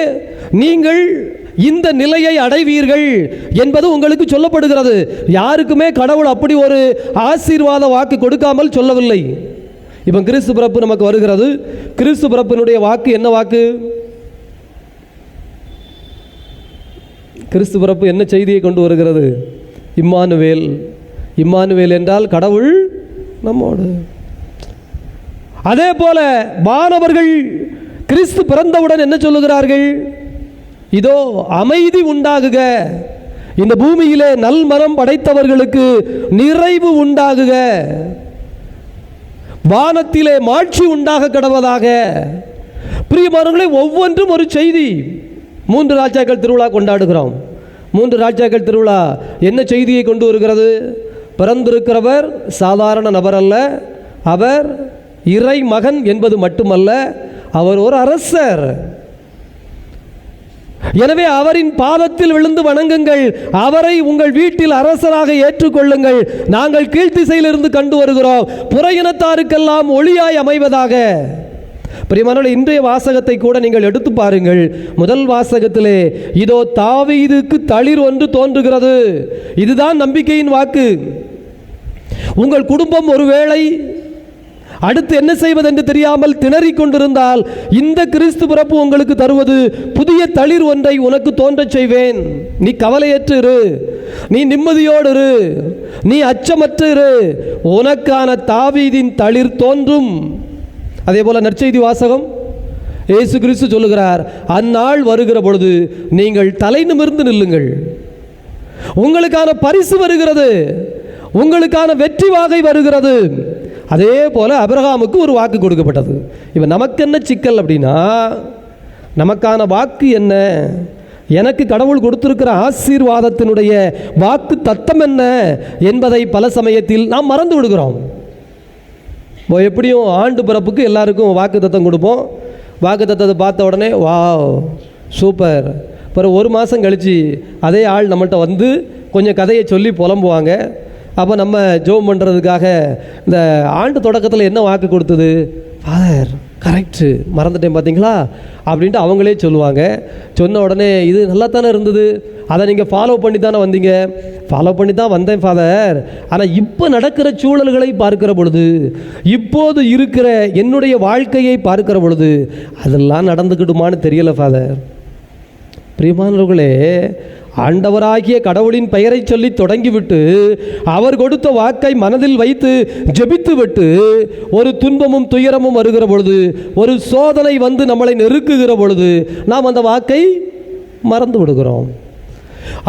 நீங்கள் இந்த நிலையை அடைவீர்கள் என்பது உங்களுக்கு சொல்லப்படுகிறது. யாருக்குமே கடவுள் அப்படி ஒரு ஆசீர்வாத வாக்கு கொடுக்காமல் சொல்லவில்லை. இப்போ கிறிஸ்து பிறப்பு நமக்கு வருகிறது. கிறிஸ்து பிறப்பினுடைய வாக்கு என்ன வாக்கு? கிறிஸ்து பிறப்பு என்ன செய்தியை கொண்டு வருகிறது? இம்மானுவேல். இம்மானுவேல் என்றால் கடவுள் நம்மோடு. அதே போல வானவர்கள் கிறிஸ்து பிறந்தவுடன் என்ன சொல்லுகிறார்கள்? இதோ அமைதி உண்டாகுக, இந்த பூமியிலே நல்மனம் படைத்தவர்களுக்கு நிறைவு உண்டாகுக, வானத்திலே மாட்சி உண்டாக கடவதாக. பிரியமானவர்களே, ஒவ்வொன்றும் ஒரு செய்தி. 3 ராஜாக்கள் திருவிழா கொண்டாடுகிறோம். 3 ராஜாக்கள் திருவிழா என்ன செய்தியை கொண்டு வருகிறது? பிறந்திருக்கிறவர் சாதாரண நபர் அல்ல, அவர் இறை மகன் என்பது மட்டுமல்ல, அவர் ஒரு அரசர். எனவே அவரின் பாதத்தில் விழுந்து வணங்குங்கள், அவரை உங்கள் வீட்டில் அரசராக ஏற்றுக்கொள்ளுங்கள். நாங்கள் கீழ்த்திசையிலிருந்து கண்டு வருகிறோம், புற இனத்தாருக்கெல்லாம் ஒளியாய் அமைவதாக. பிரியமானவர்களே, இன்றைய வாசகத்தை கூட நீங்கள் எடுத்து பாருங்கள். முதல் வாசகத்திலே இதோ தாவீதுக்கு தளிர் ஒன்று தோன்றுகிறது. இதுதான் நம்பிக்கையின் வாக்கு. உங்கள் குடும்பம் ஒருவேளை அடுத்து என்ன செய்வதென்று தெரியாமல் திணறிக் கொண்டிருந்தால், இந்த கிறிஸ்து பிறப்பு உங்களுக்கு தருவது புதிய தளிர் ஒன்றை உனக்கு தோன்றச் செய்வேன். நீ கவலையற்று இரு, நீ நிம்மதியோடு இரு, நீ அச்சமற்று இரு, உனக்கான தாவீதின் தளிர் தோன்றும். அதே போல நற்செய்தி வாசகம் இயேசு கிறிஸ்து சொல்லுகிறார், அந்நாள் வருகிற பொழுது நீங்கள் தலை நிமிர்ந்து நில்லுங்கள், உங்களுக்கான பரிசு வருகிறது, உங்களுக்கான வெற்றி வாகை வருகிறது. அதே போல ஆபிரகாமுக்கு ஒரு வாக்கு கொடுக்கப்பட்டது. இப்போ நமக்கு என்ன சிக்கல் அப்படின்னா, நமக்கான வாக்கு என்ன, எனக்கு கடவுள் கொடுத்திருக்கிற ஆசீர்வாதத்தினுடைய வாக்கு தத்தம் என்ன என்பதை பல சமயத்தில் நாம் மறந்து விடுகிறோம். எப்படியும் ஆண்டு பிறப்புக்கு எல்லாருக்கும் வாக்கு தத்தம் கொடுப்போம். வாக்கு தத்தத்தை பார்த்த உடனே வாவ் சூப்பர். பிறகு ஒரு மாதம் கழித்து அதே ஆள் நம்மள்கிட்ட வந்து கொஞ்சம் கதையை சொல்லி புலம்புவாங்க. அப்போ நம்ம ஜோம் பண்ணுறதுக்காக இந்த ஆண்டு தொடக்கத்தில் என்ன வாக்கு கொடுத்தது, ஃபாதர் கரெக்டு மறந்துட்டேன் பார்த்தீங்களா அப்படின்ட்டு அவங்களே சொல்லுவாங்க. சொன்ன உடனே இது நல்லா தானே இருந்தது, அதை நீங்கள் ஃபாலோ பண்ணி தானே வந்தீங்க. ஃபாலோ பண்ணி தான் வந்தேன் ஃபாதர், ஆனால் இப்போ நடக்கிற சூழல்களை பார்க்கிற பொழுது, இப்போது இருக்கிற என்னுடைய வாழ்க்கையை பார்க்கிற பொழுது அதெல்லாம் நடந்துக்கிடுமான்னு தெரியலை ஃபாதர். பிரியமானவர்களே, ஆண்டவராகிய கடவுளின் பெயரை சொல்லி தொடங்கிவிட்டு அவர் கொடுத்த வாக்கை மனதில் வைத்து ஜெபித்து விட்டு ஒரு துன்பமும் துயரமும் வருகிற பொழுது, ஒரு சோதனை வந்து நம்மளை நெருக்குகிற பொழுது நாம் அந்த வாக்கை மறந்து விடுகிறோம்.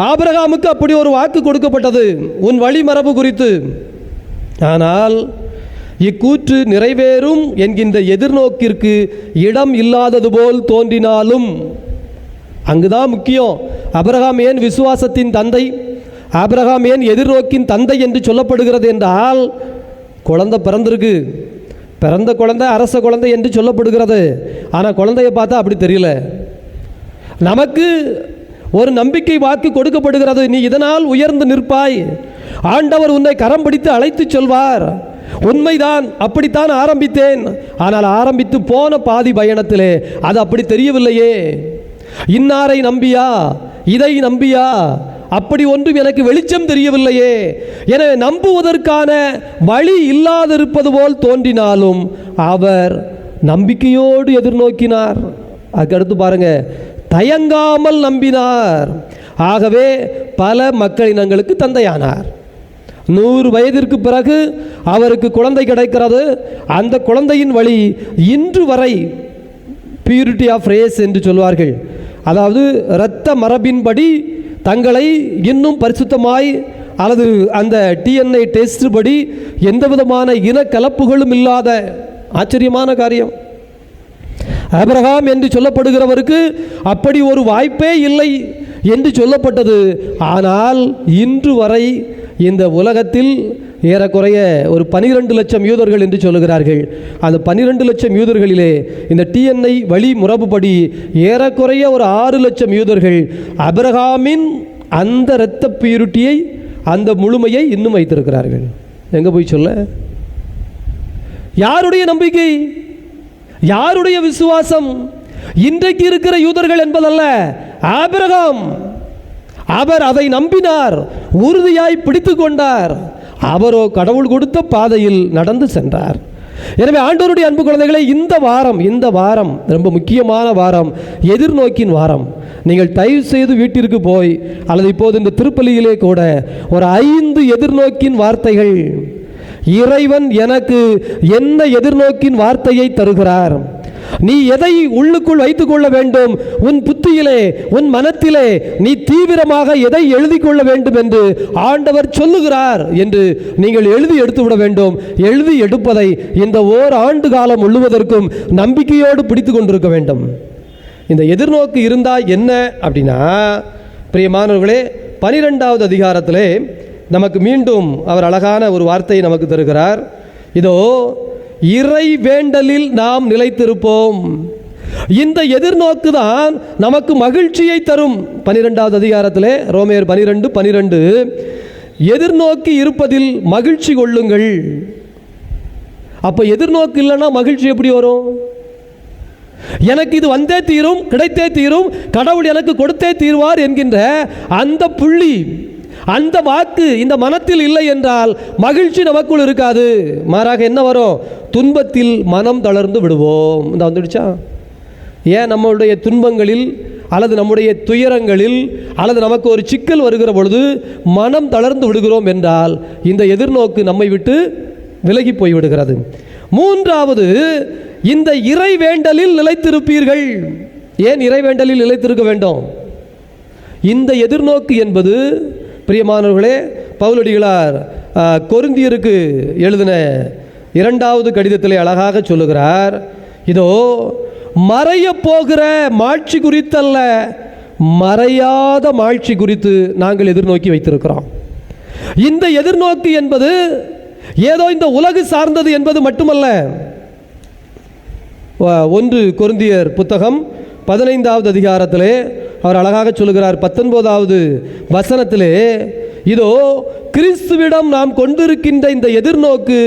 ஆபிரகாமுக்கு அப்படி ஒரு வாக்கு கொடுக்கப்பட்டது, உன் வழிமரபு குறித்து. ஆனால் இக்கூற்று நிறைவேறும் என்கின்ற எதிர்நோக்கிற்கு இடம் இல்லாதது போல் தோன்றினாலும், அங்குதான் முக்கியம். ஆபிரகாம் ஏன் விசுவாசத்தின் தந்தை, ஆபிரகாம் ஏன் எதிர்நோக்கின் தந்தை என்று சொல்லப்படுகிறது என்றால், குழந்தை பிறந்திருக்கு, பிறந்த குழந்தை அரச குழந்தை என்று சொல்லப்படுகிறது. ஆனால் குழந்தையை பார்த்தா அப்படி தெரியல. நமக்கு ஒரு நம்பிக்கை வாக்கு கொடுக்கப்படுகிறது, நீ இதனால் உயர்ந்து நிற்பாய், ஆண்டவர் உன்னை கரம் பிடித்து அழைத்து சொல்வார். உண்மைதான், அப்படித்தான் ஆரம்பித்தேன். ஆனால் ஆரம்பித்து போன பாதி பயணத்திலே அது அப்படி தெரியவில்லையே. இன்னாரை நம்பியா, இதை நம்பியா, அப்படி ஒன்றும் எனக்கு வெளிச்சம் தெரியவில்லையே. எனவே நம்புவதற்கான வழி இல்லாதிருப்பது போல் தோன்றினாலும் அவர் நம்பிக்கையோடு எதிர்நோக்கினார். அதுக்கடுத்து பாருங்க, தயங்காமல் நம்பினார். ஆகவே பல மக்களினங்களுக்கு தந்தையானார். 100 வயதிற்கு பிறகு அவருக்கு குழந்தை கிடைக்கிறது. அந்த குழந்தையின் வழி இன்று வரை பியூரிட்டி ஆஃப் ரேஸ் என்று சொல்வார்கள். அதாவது இரத்த மரபின்படி தங்களை இன்னும் பரிசுத்தமாய், அல்லது அந்த டிஎன்ஏ டெஸ்ட் படி எந்த விதமான இனக்கலப்புகளும் இல்லாத ஆச்சரியமான காரியம். ஆபிரகாம் என்று சொல்லப்படுகிறவருக்கு அப்படி ஒரு வாய்ப்பே இல்லை என்று சொல்லப்பட்டது. ஆனால் இன்று வரை இந்த உலகத்தில் ஏறக்குறைய ஒரு 12 லட்சம் யூதர்கள் என்று சொல்லுகிறார்கள். அந்த 12 லட்சம் யூதர்களிலே இந்த டிஎன்ஐ வழி முறைப்படி ஏறக்குறைய ஒரு 6 லட்சம் யூதர்கள் ஆபிரகாமின் அந்த இரத்த பியூரிட்டியை, அந்த முழுமையை இன்னும் வைத்திருக்கிறார்கள். எங்கே போய் சொல்ல? யாருடைய நம்பிக்கை, யாருடைய விசுவாசம்? இன்றைக்கு இருக்கிற யூதர்கள் என்பதல்ல, ஆபிரகாம். அவர் அதை நம்பினார், உறுதியாய் பிடித்து கொண்டார். அவரோ கடவுள் கொடுத்த பாதையில் நடந்து சென்றார். எனவே ஆண்டவருடைய அன்பு குழந்தைகளை, இந்த வாரம் ரொம்ப முக்கியமான வாரம், எதிர்நோக்கின் வாரம். நீங்கள் தயவு செய்து வீட்டிற்கு போய், அல்லது இப்போது இந்த திருப்பலியிலே கூட ஒரு 5 எதிர்நோக்கின் வார்த்தைகள், இறைவன் எனக்கு என்ன எதிர்நோக்கின் வார்த்தையை தருகிறார், நீ எதை உள்ளுக்குள் வைத்துக் கொள்ள வேண்டும், உன் புத்தியிலே, உன் மனத்திலே நீ தீவிரமாக எதை எழுதி கொள்ள வேண்டும் என்று ஆண்டவர் சொல்லுகிறார் என்று நீங்கள் எழுதி எடுத்துவிட வேண்டும். எழுதி எடுப்பதை இந்த ஓராண்டு காலம் முழுவதற்கும் நம்பிக்கையோடு பிடித்து கொண்டிருக்க வேண்டும். இந்த எதிர்நோக்கு இருந்தால் என்ன அப்படின்னா, பிரியமானவர்களே, 12வது அதிகாரத்திலே நமக்கு மீண்டும் அவர் அழகான ஒரு வார்த்தையை நமக்கு தருகிறார். இதோ இறை வேண்டலில் நாம் நிலைத்திருப்போம். இந்த எதிர்நோக்கு தான் நமக்கு மகிழ்ச்சியை தரும். 12வது அதிகாரத்திலே ரோமையர் 12:12 எதிர்நோக்கி இருப்பதில் மகிழ்ச்சி கொள்ளுங்கள். அப்போ எதிர்நோக்கு இல்லைன்னா மகிழ்ச்சி எப்படி வரும்? எனக்கு இது வந்தே தீரும், கிடைத்தே தீரும், கடவுள் எனக்கு கொடுத்தே தீர்வார் என்கின்ற அந்த புள்ளி, அந்த வாக்கு இந்த மனத்தில் இல்லை என்றால் மகிழ்ச்சி நமக்குள் இருக்காது. மாறாக என்ன வரும்? துன்பத்தில் மனம் தளர்ந்து விடுவோம். இந்த வந்துடுச்சா? ஏன் நம்மளுடைய துன்பங்களில் அல்லது நம்முடைய துயரங்களில் அல்லது நமக்கு ஒரு சிக்கல் வருகிற பொழுது மனம் தளர்ந்து விடுகிறோம் என்றால் இந்த எதிர்நோக்கு நம்மை விட்டு விலகி போய்விடுகிறது. மூன்றாவது, இந்த இறை வேண்டலில் நிலைத்திருப்பீர்கள். ஏன் இறை வேண்டலில் நிலைத்திருக்க வேண்டும்? இந்த எதிர்நோக்கு என்பது பிரியமானவர்களே, பவுலடிகளார் கொரிந்தியருக்கு எழுதின 2வது கடிதத்திலே அழகாக சொல்லுகிறார். இதோ மறைய போகிற மாட்சி குறித்தல்ல, மறையாத மாட்சி குறித்து நாங்கள் எதிர்நோக்கி வைத்திருக்கிறோம். இந்த எதிர்நோக்கு என்பது ஏதோ இந்த உலகு சார்ந்தது என்பது மட்டுமல்ல. 1 கொரிந்தியர் புத்தகம் 15வது அதிகாரத்திலே அவர் அழகாக சொல்லுகிறார். 19வது வசனத்திலே, இதோ கிறிஸ்துவிடம் நாம் கொண்டிருக்கின்ற இந்த எதிர்நோக்கு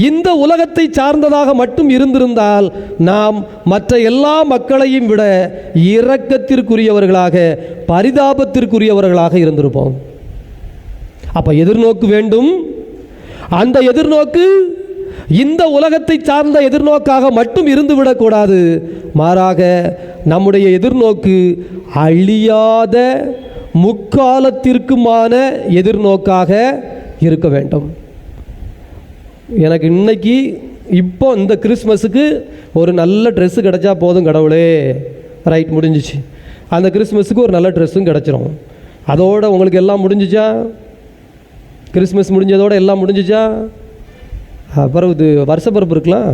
இந்த உலகத்தை சார்ந்ததாக மட்டும் இருந்திருந்தால் நாம் மற்ற எல்லா மக்களையும் விட இரக்கத்திற்குரியவர்களாக, பரிதாபத்திற்குரியவர்களாக இருந்திருப்போம். அப்ப எதிர்நோக்கு வேண்டும். அந்த எதிர்நோக்கு இந்த உலகத்தை சார்ந்த எதிர்நோக்காக மட்டும் இருந்துவிடக்கூடாது. மாறாக நம்முடைய எதிர்நோக்கு அழியாத முக்காலத்திற்குமான எதிர்நோக்காக இருக்க வேண்டும். எனக்கு இன்னைக்கு இப்போ இந்த கிறிஸ்மஸுக்கு ஒரு நல்ல ட்ரெஸ்ஸு கிடைச்சா போதும் கடவுளே, ரைட், முடிஞ்சிச்சு. அந்த கிறிஸ்மஸுக்கு ஒரு நல்ல ட்ரெஸ்ஸும் கிடச்சிரும். அதோட உங்களுக்கு எல்லாம் முடிஞ்சிச்சா? கிறிஸ்மஸ் முடிஞ்சதோட எல்லாம் முடிஞ்சிச்சா? அப்புறம் இது வருஷப்பிறப்பு இருக்கலாம்.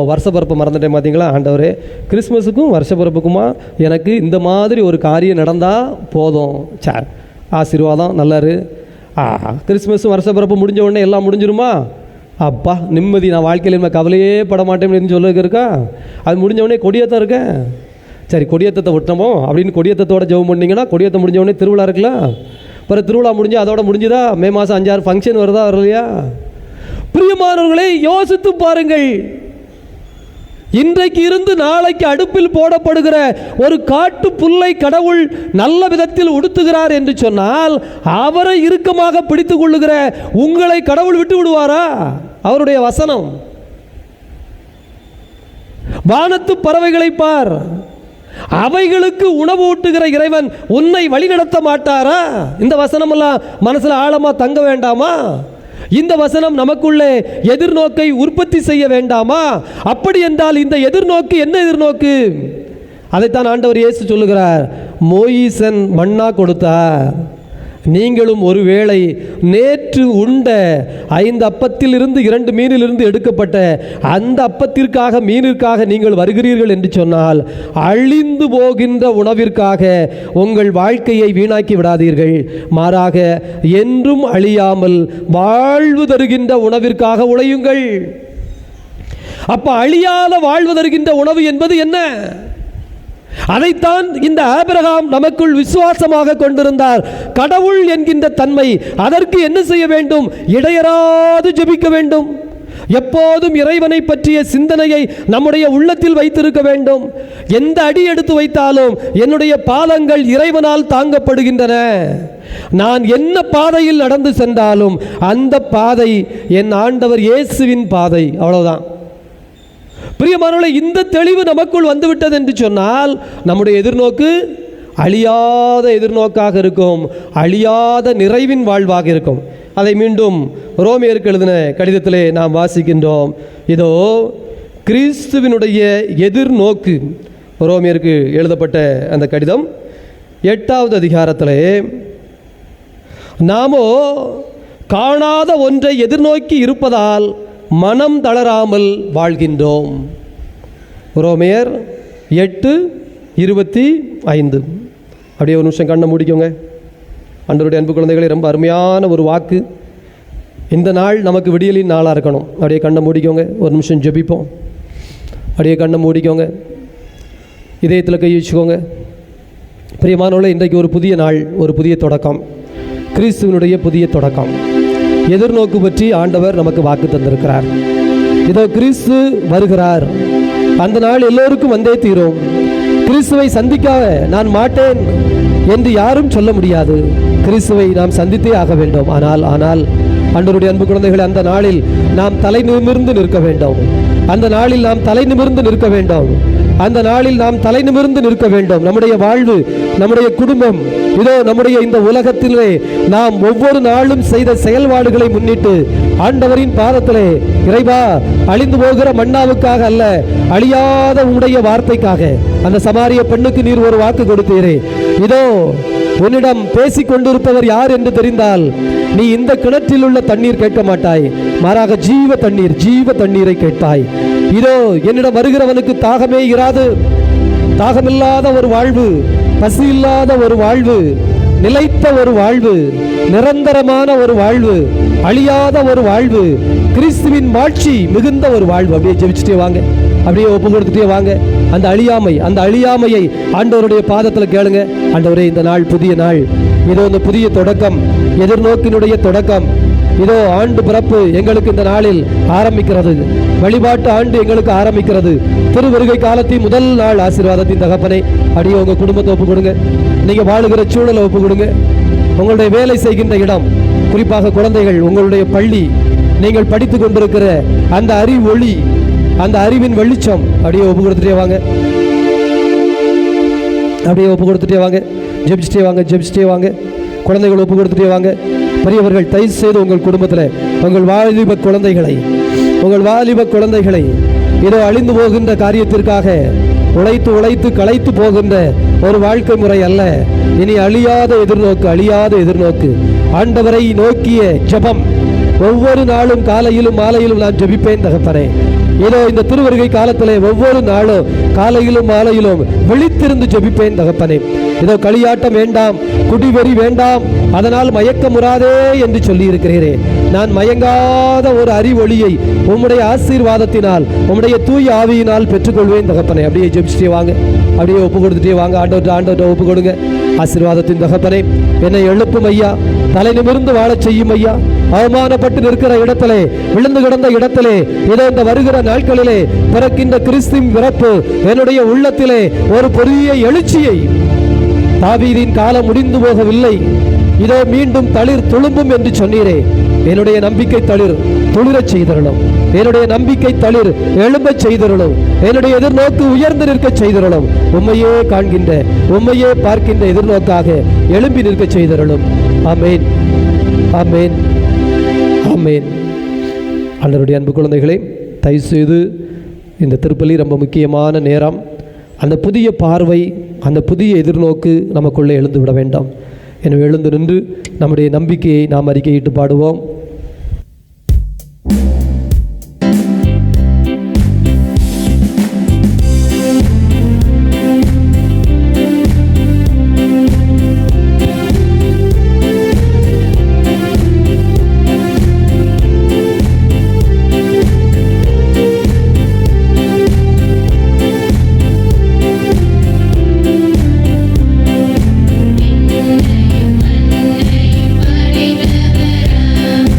வருஷப்பிறப்பை மறந்துட்டேன் பார்த்தீங்களா? ஆண்டவரே, கிறிஸ்மஸுக்கும் வருஷப்பிறப்புக்குமா எனக்கு இந்த மாதிரி ஒரு காரியம் நடந்தால் போதும், சார் ஆசீர்வாதம் நல்லாரு. கிறிஸ்மஸும் வருஷப்பிறப்பு முடிஞ்ச உடனே எல்லாம் முடிஞ்சிருமா? அப்பா நிம்மதி, நான் வாழ்க்கையில் இனிமேல் கவலையே பட மாட்டேன்னு சொல்லுறதுக்கு இருக்கா? அது முடிஞ்ச உடனே கொடியேற்றம் இருக்கேன். சரி, கொடியேற்றத்தை விட்டோமோ அப்படின்னு கொடியேற்றத்தோட ஜெபம் பண்ணிங்கன்னா கொடியேற்றம் முடிஞ்ச உடனே திருவிழா இருக்கலாம். அப்புறம் திருவிழா முடிஞ்சு அதோட முடிஞ்சுதா? மே மாதம் 5-6 ஃபங்க்ஷன் வருதா வரலையா? பிரியமானவர்களை யோசித்து பாருங்கள். இன்றைக்கு இருந்து நாளைக்கு அடுப்பில் போடப்படுகிற ஒரு காட்டு புல்லை கடவுள் நல்ல விதத்தில் உடுத்துகிறார் என்று சொன்னால் அவரை இறுக்கமாக பிடித்துக் கொள்ளுகிற உங்களை கடவுள் விட்டு விடுவாரா? அவருடைய வசனம். வானத்து பறவைகளை பார், அவைகளுக்கு உணவு ஊட்டுகிற இறைவன் உன்னை வழிநடத்த மாட்டாரா? இந்த வசனம் எல்லாம் மனசுல ஆழமா தங்க வேண்டாமா? இந்த வசனம் நமக்குள்ளே எதிர்நோக்கை உற்பத்தி செய்ய வேண்டாமா? அப்படி என்றால் இந்த எதிர்நோக்கு என்ன எதிர்நோக்கு? அதைத்தான் ஆண்டவர் இயேசு சொல்லுகிறார். மோயிசன் மன்னா கொடுத்தார், நீங்களும் ஒருவேளை நேற்று உண்ட 5 அப்பத்திலிருந்து 2 மீனிலிருந்து எடுக்கப்பட்ட அந்த அப்பத்திற்காக, மீனிற்காக நீங்கள் வருகிறீர்கள் என்று சொன்னால் அழிந்து போகின்ற உணவிற்காக உங்கள் வாழ்க்கையை வீணாக்கி விடாதீர்கள். மாறாக என்றும் அழியாமல் வாழ்வு தருகின்ற உணவிற்காக உழையுங்கள். அப்ப அழியாத வாழ்வு தருகின்ற உணவு என்பது என்ன? அதைத்தான் இந்த ஆபிரகாம் நமக்குள் விசுவாசமாக கொண்டிருந்தார். கடவுள் என்கின்ற தன்மை. அதற்கு என்ன செய்ய வேண்டும்? இடையறாது ஜெபிக்க வேண்டும். எப்போதும் இறைவனை பற்றிய சிந்தனையை நம்முடைய உள்ளத்தில் வைத்திருக்க வேண்டும். எந்த அடி எடுத்து வைத்தாலும் என்னுடைய பாதங்கள் இறைவனால் தாங்கப்படுகின்றன. நான் என்ன பாதையில் நடந்து சென்றாலும் அந்த பாதை என் ஆண்டவர் இயேசுவின் பாதை. அவ்வளவுதான். பிரியமானவர்களே, இந்த தெளிவு நமக்குள் வந்துவிட்டது என்று சொன்னால் நம்முடைய எதிர்நோக்கு அழியாத எதிர்நோக்காக இருக்கும், அழியாத நிறைவின் வாழ்வாக இருக்கும். அதை மீண்டும் ரோமியருக்கு எழுதின கடிதத்திலே நாம் வாசிக்கின்றோம். இதோ கிறிஸ்துவினுடைய எதிர்நோக்கு, ரோமியருக்கு எழுதப்பட்ட அந்த கடிதம் 8வது அதிகாரத்திலே, நாமோ காணாத ஒன்றை எதிர்நோக்கி இருப்பதால் மனம் தளராமல் வாழ்கின்றோம். ரோமையர் 8:25. அப்படியே ஒரு நிமிஷம் கண்ணை முடிக்கோங்க. ஆண்டவருடைய அன்பு குழந்தைகளே, ரொம்ப அருமையான ஒரு வாக்கு. இந்த நாள் நமக்கு விடியலின் நாளாக இருக்கணும். அப்படியே கண்ணை மூடிக்கோங்க, ஒரு நிமிஷம் ஜெபிப்போம். அப்படியே கண்ணை மூடிக்கோங்க, இதயத்தில் கை வச்சுக்கோங்க. பிரியமானவர்களே, இன்றைக்கு ஒரு புதிய நாள், ஒரு புதிய தொடக்கம், கிறிஸ்துவனுடைய புதிய தொடக்கம். எதிர்நோக்கு பற்றி ஆண்டவர் நமக்கு வாக்கு தந்திருக்கிறார். இதோ கிறிஸ்து வருகிறார், அந்த நாள் எல்லோருக்கும் வந்தே தீரும். கிறிஸ்துவை சந்திக்காத நான் மாட்டேன் என்று யாரும் சொல்ல முடியாது. கிறிஸ்துவை நாம் சந்தித்தே ஆக வேண்டும். ஆனால் ஆண்டவருடைய அன்பு குழந்தைகளை, அந்த நாளில் நாம் தலை நிமிர்ந்து நிற்க வேண்டும். அந்த நாளில் நாம் தலை நிமிர்ந்து நிற்க வேண்டும். அந்த நாளில் நாம் தலை நிமிர்ந்து நிற்க வேண்டும். நம்முடைய வாழ்வு, நம்முடைய குடும்பம், இதோ நம்முடைய இந்த உலகத்திலே நாம் ஒவ்வொரு நாளும் செய்த செயல்பாடுகளை முன்னிட்டு ஆண்டவரின் பாதத்திலே, இறைவா, அழிந்து போகிற மன்னாவுக்காக அல்ல, அழியாத உம்முடைய வார்த்தைக்காக. அந்த சமாரிய பெண்ணுக்கு நீர் ஒரு வாக்கு கொடுத்தீரே, இதோ உன்னிடம் பேசிக் கொண்டிருப்பவர் யார் என்று தெரிந்தால் நீ இந்த கிணற்றில் உள்ள தண்ணீர் கேட்க மாட்டாய், மாறாக ஜீவ தண்ணீரை கேட்பாய். இதோ என்னிடம் வருகிறவனுக்கு தாகமே இராது. தாகமில்லாத ஒரு வாழ்வு, பசி இல்லாத ஒரு வாழ்வு, நிலைத்த ஒரு வாழ்வு, நிரந்தரமான ஒரு வாழ்வு, அழியாத ஒரு வாழ்வு, கிறிஸ்துவின் மாட்சி மிகுந்த ஒரு வாழ்வு. அப்படியே ஜெபிச்சுட்டே வாங்க, அப்படியே ஒப்பு கொடுத்துட்டே வாங்க. அந்த அழியாமையை ஆண்டவருடைய பாதத்தில் கேளுங்க. ஆண்டவரே, இந்த நாள் புதிய நாள், இதோ இந்த புதிய தொடக்கம், எதிர்நோக்கினுடைய தொடக்கம். இதோ ஆண்டு பிறப்பு எங்களுக்கு இந்த நாளில் ஆரம்பிக்கிறது. வழிபாட்டு ஆண்டு எங்களுக்கு ஆரம்பிக்கிறது. திருவருகை காலத்தின் முதல் நாள் ஆசீர்வாதத்தின் தகப்பனை அப்படியே உங்க குடும்பத்தை ஒப்பு கொடுங்க. நீங்க வாழுகிற சூழலை ஒப்பு கொடுங்க. உங்களுடைய வேலை செய்கின்ற இடம், குறிப்பாக குழந்தைகள், உங்களுடைய பள்ளி, நீங்கள் படித்துக் கொண்டிருக்கிற அந்த அறிவு ஒளி, அந்த அறிவின் வெளிச்சம், அப்படியே ஒப்பு கொடுத்துட்டே வாங்க. அப்படியே ஒப்பு கொடுத்துட்டே வாங்க. ஜெபிச்சுட்டே வாங்க. குழந்தைகள் ஒப்பு கொடுத்துட்டே வாங்க. பெரியவர்கள், தயவு செய்து உங்கள் குடும்பத்தில் உங்கள் வாலிப குழந்தைகளை ஏதோ அழிந்து போகின்ற காரியத்திற்காக உழைத்து களைத்து போகின்ற ஒரு வாழ்க்கை முறை அல்ல. இனி அழியாத எதிர்நோக்கு, ஆண்டவரை நோக்கிய ஜெபம். ஒவ்வொரு நாளும் காலையிலும் மாலையிலும் நான் ஜெபிப்பேன் தகப்பனே. ஏதோ இந்த திருவருகை காலத்திலே ஒவ்வொரு நாளும் காலையிலும் மாலையிலும் விழித்திருந்து ஜெபிப்பேன் தகப்பனே. இதோ களியாட்டம் வேண்டாம், குடிவெறி வேண்டாம், அதனால் மயக்கமுறாதே என்று சொல்லி இருக்கிறீரே. நான் மயங்காத ஒரு அறிவொளியை உம்முடைய ஆசீர்வாதத்தினால், உம்முடைய தூய ஆவியினால் பெற்றுக்கொள்வேன் தகப்பனே. அப்படியே ஜெபிச்சுட்டே வாங்க, அப்படியே ஒப்பு கொடுத்துட்டே வாங்க. ஆண்டவர்கிட்ட ஒப்பு கொடுங்க. ஆசீர்வாதத்தின் தகப்பனே, என்னை எழுப்பும் ஐயா, தலை நிமிர்ந்து வாழச் செய்யும் ஐயா. அவமானப்பட்டு நிற்கிற இடத்திலே, விழுந்து கிடந்த இடத்திலே, இதோ இந்த வருகிற நாட்களிலே பிறக்கின்ற கிறிஸ்துவின் பிறப்பு என்னுடைய உள்ளத்திலே ஒரு பெரிய எழுச்சியை, தாவீதின் காலம் முடிந்து போகவில்லை, இதோ மீண்டும் தளிர் துளும்பும் என்று சொன்னீரே. என்னுடைய நம்பிக்கை தளிர் துளிரச் செய்தருளும். என்னுடைய நம்பிக்கை தளிர் எழும்பச் செய்தருளும். என்னுடைய எதிர்நோக்கு உயர்ந்து நிற்க செய்தருளும். உம்மையே காண்கின்ற, உம்மையே பார்க்கின்ற எதிர்நோக்காக எழும்பி நிற்க செய்தருளும். ஆமேன், ஆமேன், ஆமேன். ஆண்டவருடைய அன்பு குழந்தைகளே, தயவு செய்து இந்த திருப்பலி ரொம்ப முக்கியமான நேரம். அந்த புதிய பார்வை, அந்த புதிய எதிர்நோக்கு நமக்குள்ளே எழுந்து விட வேண்டாம். எனவே எழுந்து நின்று நம்முடைய நம்பிக்கையை நாம் அறிக்கையிட்டு பாடுவோம். மன்னை படைத்தவராம்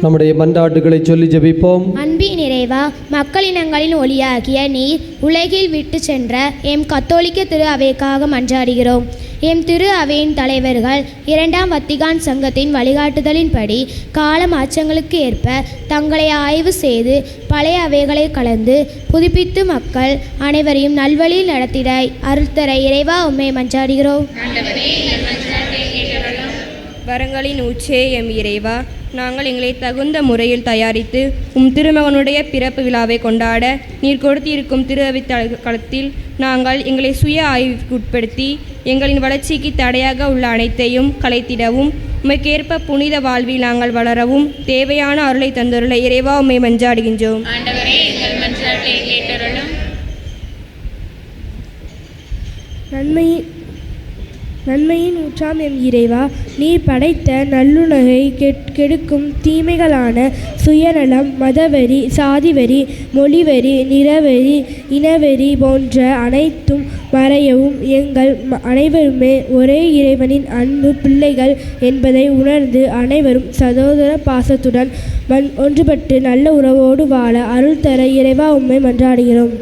நம்முடைய மன்றாட்டுகளை சொல்லி ஜெபிப்போம். அன்பின் நிறைவா, மக்களினங்களின் ஒளியாகிய நீர் உலகில் விட்டு சென்ற எம் கத்தோலிக்க திரு அவைக்காக மன்றாடுகிறோம். எம் திரு அவையின் தலைவர்கள் 2ஆம் வத்திகான் சங்கத்தின் வழிகாட்டுதலின்படி கால மாற்றங்களுக்கு ஏற்ப தங்களை ஆய்வு செய்து பழைய அவைகளை கலந்து புதுப்பித்து மக்கள் அனைவரையும் நல்வழியில் நடத்திட அருள்தர இறைவா உம்மை மன்றாடுகிறோம். வரங்களின் உச்சே எம் இறைவா, நாங்கள் எங்களை தகுந்த முறையில் தயாரித்து உம் திருமகனுடைய பிறப்பு விழாவை கொண்டாட நீர் கொடுத்திருக்கும் திரு அவை களத்தில் நாங்கள் எங்களை சுய ஆய்வுக்கு உட்படுத்தி எங்களின் வளர்ச்சிக்கு தடையாக உள்ள அனைத்தையும் கலைத்திடவும் உமைக்கேற்ப புனித வாழ்வில் நாங்கள் வளரவும் தேவையான அருளை தந்துள்ள இறைவா உம்மை மன்றாடுகின்றோம். நன்மையின் ஊற்றாம் எம் இறைவா, நீர் படைத்த நல்லுலகை கெடுக்கும் தீமைகளான சுயநலம், மதவெறி, சாதிவெறி, மொழிவெறி, நிறவெறி, இனவெறி போன்ற அனைத்தும் மறையவும் எங்கள் அனைவருமே ஒரே இறைவனின் அன்பு பிள்ளைகள் என்பதை உணர்ந்து அனைவரும் சகோதர பாசத்துடன் ஒன்றுபட்டு நல்ல உறவோடு வாழ அருள் தர இறைவா உம்மை மன்றாடுகிறோம்.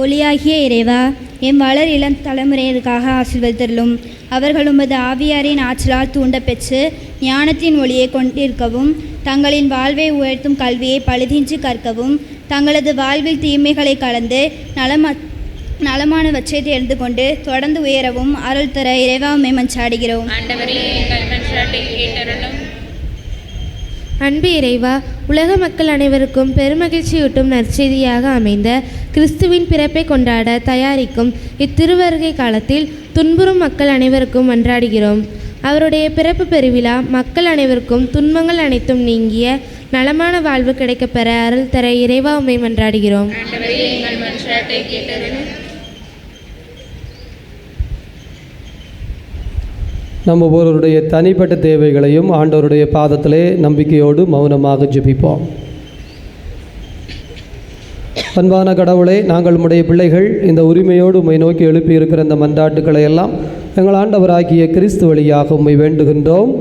ஒளியாகிய இறைவா, எம் வளர் இளம் தலைமுறையிற்காக ஆசீர்வதித்தருளும். அவர்கள் உமது ஆவியாரின் ஆற்றலால் தூண்ட பெற்று ஞானத்தின் ஒளியை கொண்டிருக்கவும், தங்களின் வாழ்வை உயர்த்தும் கல்வியை பழுதின்றி கற்கவும், தங்களது வாழ்வில் தீமைகளை கலந்து நலமானவற்றை தேர்ந்து கொண்டு தொடர்ந்து உயரவும் அருள் தர இறைவா உம்மை மன்றாடுகிறோம். அன்பு இறைவா, உலக மக்கள் அனைவருக்கும் பெருமகிழ்ச்சியூட்டும் நற்செய்தியாக அமைந்த கிறிஸ்துவின் பிறப்பை கொண்டாட தயாரிக்கும் இத்திருவருகை காலத்தில் துன்புறும் மக்கள் அனைவருக்கும் மன்றாடுகிறோம். அவருடைய பிறப்பு பெருவிழா மக்கள் அனைவருக்கும் துன்பங்கள் அனைத்தும் நீங்கிய நலமான வாழ்வு கிடைக்கப்பெற அருள் தர இறைவா உம்மை மன்றாடுகிறோம். நம்ம ஒவ்வொருவருடைய தனிப்பட்ட தேவைகளையும் ஆண்டவருடைய பாதத்திலே நம்பிக்கையோடு மௌனமாக ஜெபிப்போம். அன்பான கடவுளே, நாங்கள் உம்முடைய பிள்ளைகள் இந்த உரிமையோடு உம்மை நோக்கி எழுப்பி இருக்கிற இந்த மன்றாட்டுக்களை எல்லாம் எங்கள் ஆண்டவராகிய கிறிஸ்து வழியாக உம்மை வேண்டுகின்றோம்.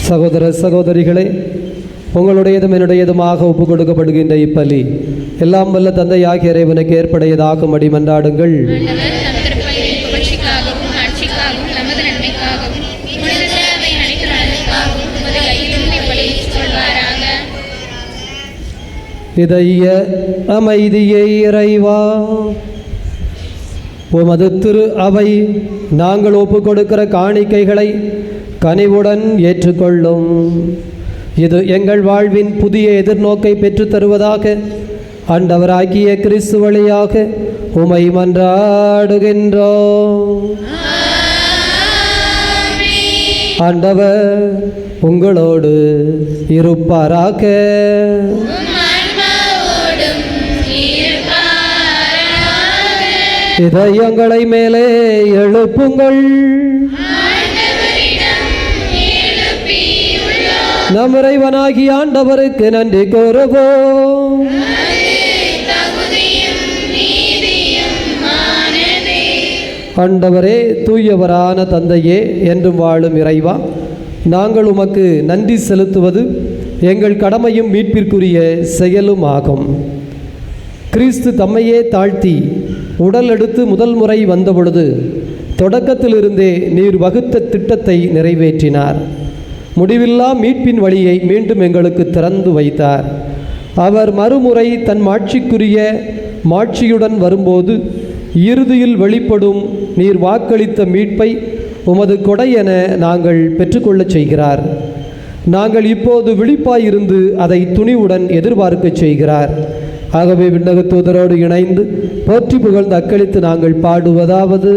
சகோதர சகோதரிகளே, உங்களுடையதும் என்னுடையதுமாக ஒப்புக் கொடுக்கப்படுகின்ற இப்பலி எல்லாம் வல்ல தந்தையாகிய இறைவனுக்கு ஏற்படையதாகும்படி மன்றாடுங்கள். இதய அமைதியை இறைவா, உமது திரு அவை நாங்கள் ஒப்புக் கொடுக்கிற காணிக்கைகளை கனிவுடன் ஏற்றுக்கொள்ளும். இது எங்கள் வாழ்வின் புதிய எதிர்நோக்கை பெற்றுத் தருவதாக ஆண்டவராகிய கிறிஸ்து வழியாக உமை மன்றாடுகின்றோம். ஆண்டவர் உங்களோடு இருப்பாராக. இதயங்களை மேலே எழுப்புங்கள். நம் இறைவனாகிய ஆண்டவருக்கு நன்றி கூறுவோம். ஆண்டவரே, தூயவரான தந்தையே, என்றும் வாழும் இறைவா, நாங்கள் உமக்கு நன்றி செலுத்துவது எங்கள் கடமையும் மீட்பிற்குரிய செயலும் ஆகும். கிறிஸ்து தம்மையே தாழ்த்தி உடல் எடுத்து முதல் முறை வந்தபொழுது தொடக்கத்திலிருந்தே நீர் வகுத்த திட்டத்தை நிறைவேற்றினார். முடிவில்லா மீட்பின் வழியை மீண்டும் எங்களுக்கு திறந்து வைத்தார். அவர் மறுமுறை தன் மாட்சிக்குரிய மாட்சியுடன் வரும்போது இறுதியில் வெளிப்படும் நீர் வாக்களித்த மீட்பை உமது கொடை என நாங்கள் பெற்றுக்கொள்ளச் செய்கிறார். நாங்கள் இப்போது விழிப்பாயிருந்து அதை துணிவுடன் எதிர்பார்க்கச் செய்கிறார். ஆகவே விண்ணக தூதரோடு இணைந்து போற்றி புகழ்ந்து அக்களித்து நாங்கள் பாடுவதாவது: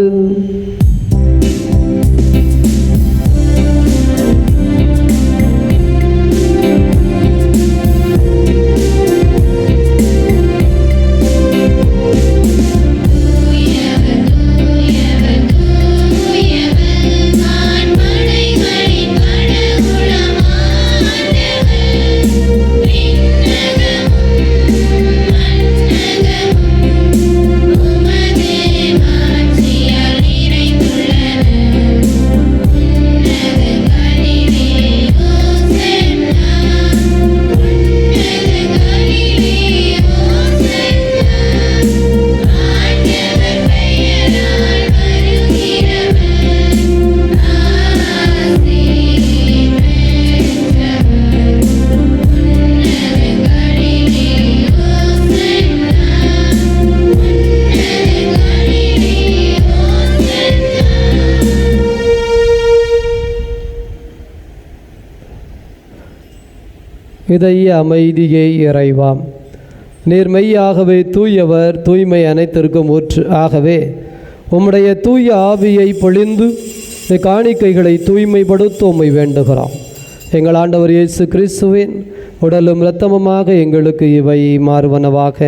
இதய அமைதியை இறைவாம். நீர் மெய்யாகவே தூயவர், தூய்மை அனைத்திற்கும் ஊற்று. ஆகவே உம்முடைய தூய ஆவியை பொழிந்து காணிக்கைகளை தூய்மைப்படுத்த உம்மை வேண்டுகிறோம். எங்கள் ஆண்டவர் இயேசு கிறிஸ்துவின் உடலும் இரத்தமுமாக எங்களுக்கு இவை மாறுவனவாக.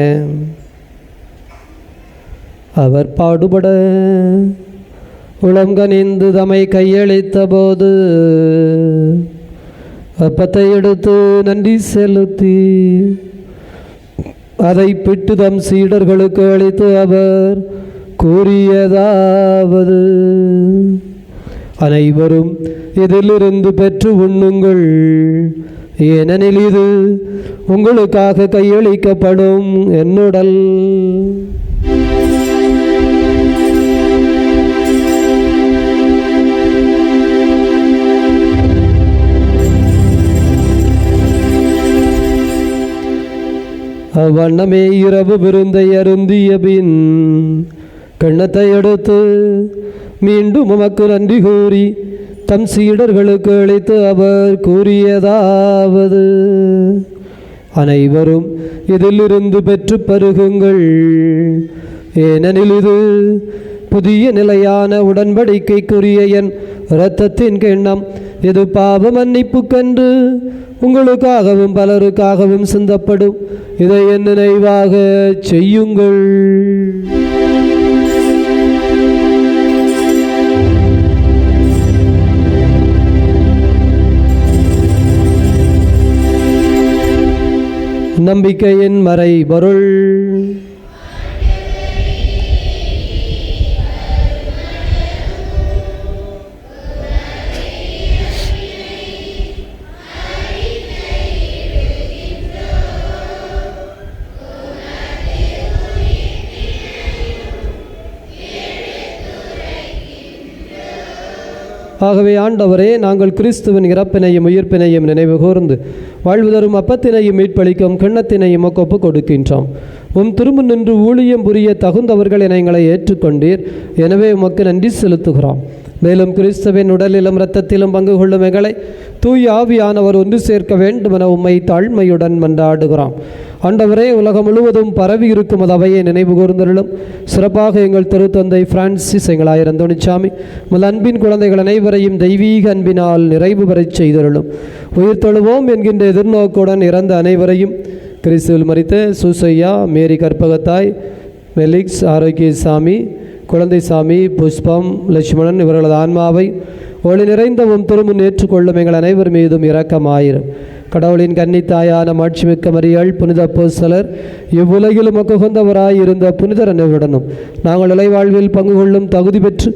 அவர் பாடுபட உளங்கனிந்து தம்மை கையளித்த போது அப்பத்தை எடுத்து நன்றி செலுத்தி அதை பிட்டு தம் சீடர்களுக்கு அளித்து அவர் கூறியதாவது: அனைவரும் இதிலிருந்து பெற்று உண்ணுங்கள், ஏனெனில் இது உங்களுக்காக கையளிக்கப்படும் என்னுடல். அவ்வண்ணமே இரவு விருந்தை அருந்திய பின் கிண்ணத்தை எடுத்து மீண்டும் உமக்கு நன்றி கூறி தம் சீடர்களுக்கு அளித்து அவர் கூறியதாவது: அனைவரும் இதிலிருந்து பெற்று பருகுங்கள், ஏனெனில் இது புதிய நிலையான உடன்படிக்கைக்குரிய என் இரத்தத்தின் கிண்ணம். இது பாவ மன்னிப்புக்கென்று உங்களுக்காகவும் பலருக்காகவும் சிந்தப்படும். இதை என் நினைவாக செய்யுங்கள். நம்பிக்கையின் மறைபொருள். ஆகவே ஆண்டவரே, நாங்கள் கிறிஸ்துவின் இறப்பினையும் உயிர்ப்பினையும் நினைவு கூர்ந்து வாழ்வு தரும் அப்பத்தினையும் மீட்பளிக்கும் கிண்ணத்தினையும் ஒப்பு கொடுக்கின்றோம். திரும்ப நின்று ஊழியம் புரிய தகுந்தவர்கள் என எங்களை ஏற்றுக்கொண்டீர். எனவே உமக்கு நன்றி செலுத்துகிறோம். மேலும் கிறிஸ்துவின் உடலிலும் இரத்தத்திலும் பங்கு கொள்ளும் எங்களை தூய் ஆவியானவர் ஒன்று சேர்க்க வேண்டுமென உம்மை தாழ்மையுடன் மன்றாடுகிறோம். ஆண்டவரே, உலகம் முழுவதும் பரவி இருக்கும் அவையை நினைவு கூர்ந்தருளும். சிறப்பாக எங்கள் திருத்தந்தை பிரான்சிஸ், எங்களாயிரம் அந்தோணிசாமி, உங்கள் அன்பின் குழந்தைகள் அனைவரையும் தெய்வீக அன்பினால் நிறைவு பெறச் செய்தருளும். உயிர் தொழுவோம் என்கின்ற எதிர்நோக்குடன் இறந்த அனைவரையும் கிறிஸ்துவில் மரித்த சூசையா, மேரி கற்பகத்தாய், மெலிக்ஸ் ஆரோக்கியசாமி, குழந்தைசாமி, புஷ்பம், லட்சுமணன் இவர்களது ஆன்மாவை ஒளி நிறைந்த திருமுன் ஏற்றுக்கொள்ளும் எங்கள் அனைவர் மீதும் இரக்கமாயிரும். கடவுளின் கன்னித்தாயான மாட்சிமிக்க மரியாள், புனித அப்போஸ்தலர், இவ்வுலகிலும் உகந்தவராயிருந்த புனிதர் அனைவருடனும் நாங்கள் இலைவாழ்வில் பங்கு கொள்ளும் தகுதி பெற்று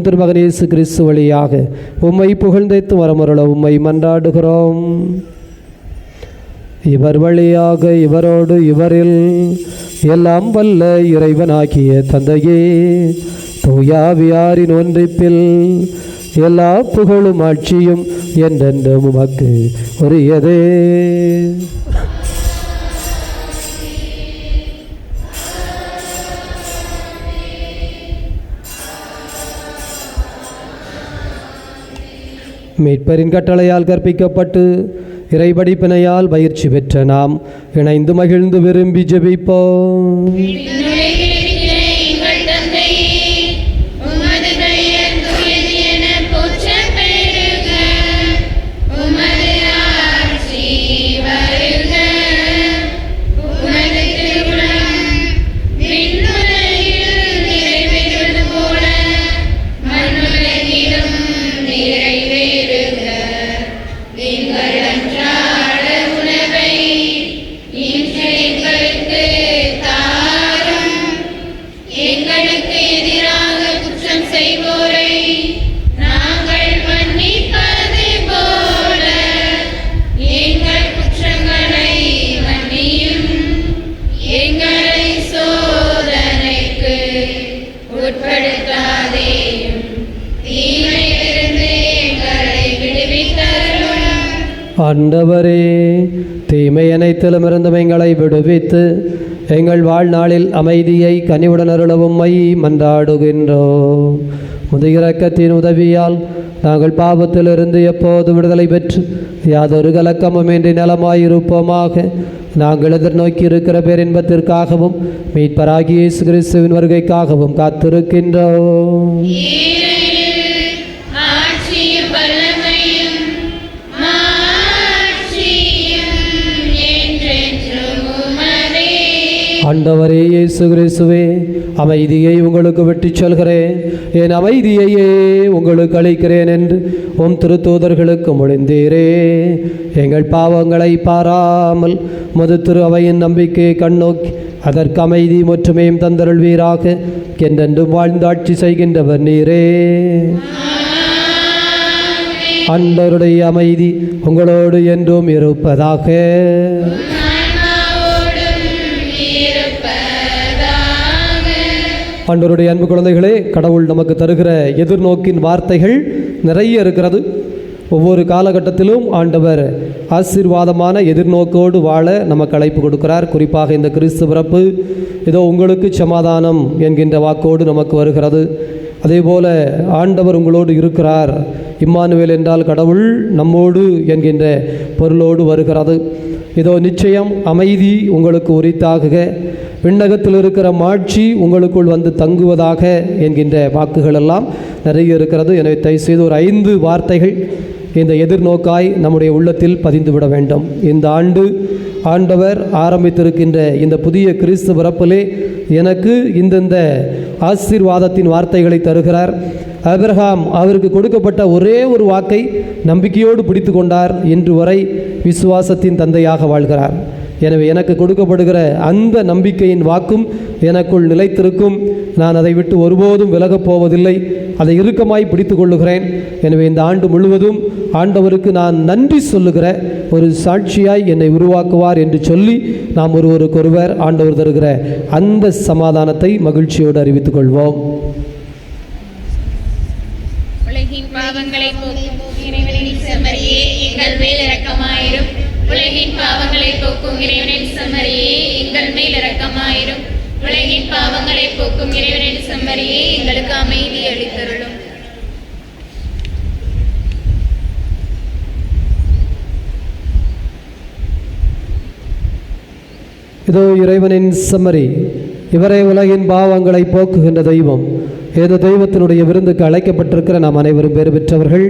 திருமகன் இயேசு கிறிஸ்து வழியாக உம்மை புகழ்ந்தேத்து வரமருள உம்மை மன்றாடுகிறோம். இவர் வழியாக, இவரோடு, இவரில் எல்லாம் வல்ல இறைவனாகிய தந்தையே, தூயாவியாரின் ஒன்றிப்பில் எல்லா புகழும் ஆட்சியும் என்றென்றும் உமக்கு உரியதே. மீட்பரின் கட்டளையால் கற்பிக்கப்பட்டு இறைபடிப்பினையால் பயிற்சி பெற்ற நாம் இணைந்து மகிழ்ந்து விரும்பி ஜெபிப்போம். ஆண்டவரே, தீமை அனைத்திலும் இருந்து எங்களை விடுவித்து எங்கள் வாழ்நாளில் அமைதியை கனிவுடன் அருளவும் மன்றாடுகின்றோம். முதியிறக்கத்தின் உதவியால் நாங்கள் பாவத்திலிருந்து எப்போது விடுதலை பெற்று யாதொரு கலக்கமுமின்றி நலமாயிருப்போமாக. நாங்கள் எதிர்நோக்கி இருக்கிற பேரின்பத்திற்காகவும் மீட்பராகிய இயேசு கிறிஸ்துவின் வருகைக்காகவும் காத்திருக்கின்றோம். ஆண்டவரே இயேசு கிறிஸ்துவே, அமைதியை உங்களுக்கு விட்டுச் செல்கிறேன், என் அமைதியையே உங்களுக்கு அளிக்கிறேன் என்று உம் திருத்தூதர்களுக்கு மொழிந்தீரே. எங்கள் பாவங்களை பாராமல் முது திரு அவையின் நம்பிக்கையை கண்ணோக்கி அதற்கு அமைதி முற்றுமையும் தந்தருள்வீராக. என்றென்றும் வாழ்ந்தாட்சி செய்கின்றவர் நீரே. ஆண்டவருடைய அமைதி உங்களோடு என்றும் இருப்பதாக. ஆண்டவருடைய அன்பு குழந்தைகளே, கடவுள் நமக்கு தருகிற எதிர்நோக்கின் வார்த்தைகள் நிறைய இருக்கிறது. ஒவ்வொரு காலகட்டத்திலும் ஆண்டவர் ஆசீர்வாதமான எதிர்நோக்கோடு வாழ நமக்கு அழைப்பு கொடுக்கிறார். குறிப்பாக இந்த கிறிஸ்து பிறப்பு ஏதோ உங்களுக்கு சமாதானம் என்கின்ற வாக்கோடு நமக்கு வருகிறது. அதே போல ஆண்டவர் உங்களோடு இருக்கிறார், இம்மானுவேல் என்றால் கடவுள் நம்மோடு என்கின்ற பொருளோடு வருகிறது. இதோ நிச்சயம் அமைதி உங்களுக்கு உரித்தாகுக, விண்ணகத்தில் இருக்கிற மாட்சி உங்களுக்குள் வந்து தங்குவதாக என்கின்ற வாக்குகள் எல்லாம் நிறைய இருக்கிறது. எனவே தயவு செய்து ஒரு 5 வார்த்தைகள் இந்த எதிர்நோக்காய் நம்முடைய உள்ளத்தில் பதிந்துவிட வேண்டும். இந்த ஆண்டு ஆண்டவர் ஆரம்பித்திருக்கின்ற இந்த புதிய கிறிஸ்து பிறப்பிலே எனக்கு இந்த ஆசீர்வாதத்தின் வார்த்தைகளை தருகிறார். ஆபிரகாம் அவருக்கு கொடுக்கப்பட்ட ஒரே ஒரு வாக்கை நம்பிக்கையோடு பிடித்து கொண்டார். இன்று வரை விசுவாசத்தின் தந்தையாக வாழ்கிறார். எனவே எனக்கு கொடுக்கப்படுகிற அந்த நம்பிக்கையின் வாக்கும் எனக்குள் நிலைத்திருக்கும். நான் அதை விட்டு ஒருபோதும் விலகப் போவதில்லை, அதை இறுக்கமாய் பிடித்து கொள்ளுகிறேன். எனவே இந்த ஆண்டு முழுவதும் ஆண்டவருக்கு நான் நன்றி சொல்லுகிற ஒரு சாட்சியாய் என்னை உருவாக்குவார் என்று சொல்லி நாம் ஒருவருக்கொருவர் ஆண்டவர் தருகிற அந்த சமாதானத்தை மகிழ்ச்சியோடு அறிவித்துக் கொள்வோம். உலகின் பாவங்களை போக்கும் இறைவனின் செம்மறியே, எங்கள் மேல் இரக்கமாயிரும். உலகின் பாவங்களை போக்கும் இறைவனின் செம்மறியே, எங்கள் மேல் இரக்கமாயிரும். உலகின் பாவங்களை போக்கும் இறைவனின் செம்மறியே, எங்களுக்கு அமைதி அளித்தருளும். இதோ இறைவனின் செம்மறி, இவரே உலகின் பாவங்களை போக்குகின்ற தெய்வம். ஏதோ தெய்வத்தினுடைய விருந்துக்கு அழைக்கப்பட்டிருக்கிற நாம் அனைவரும் பேறு பெற்றவர்கள்.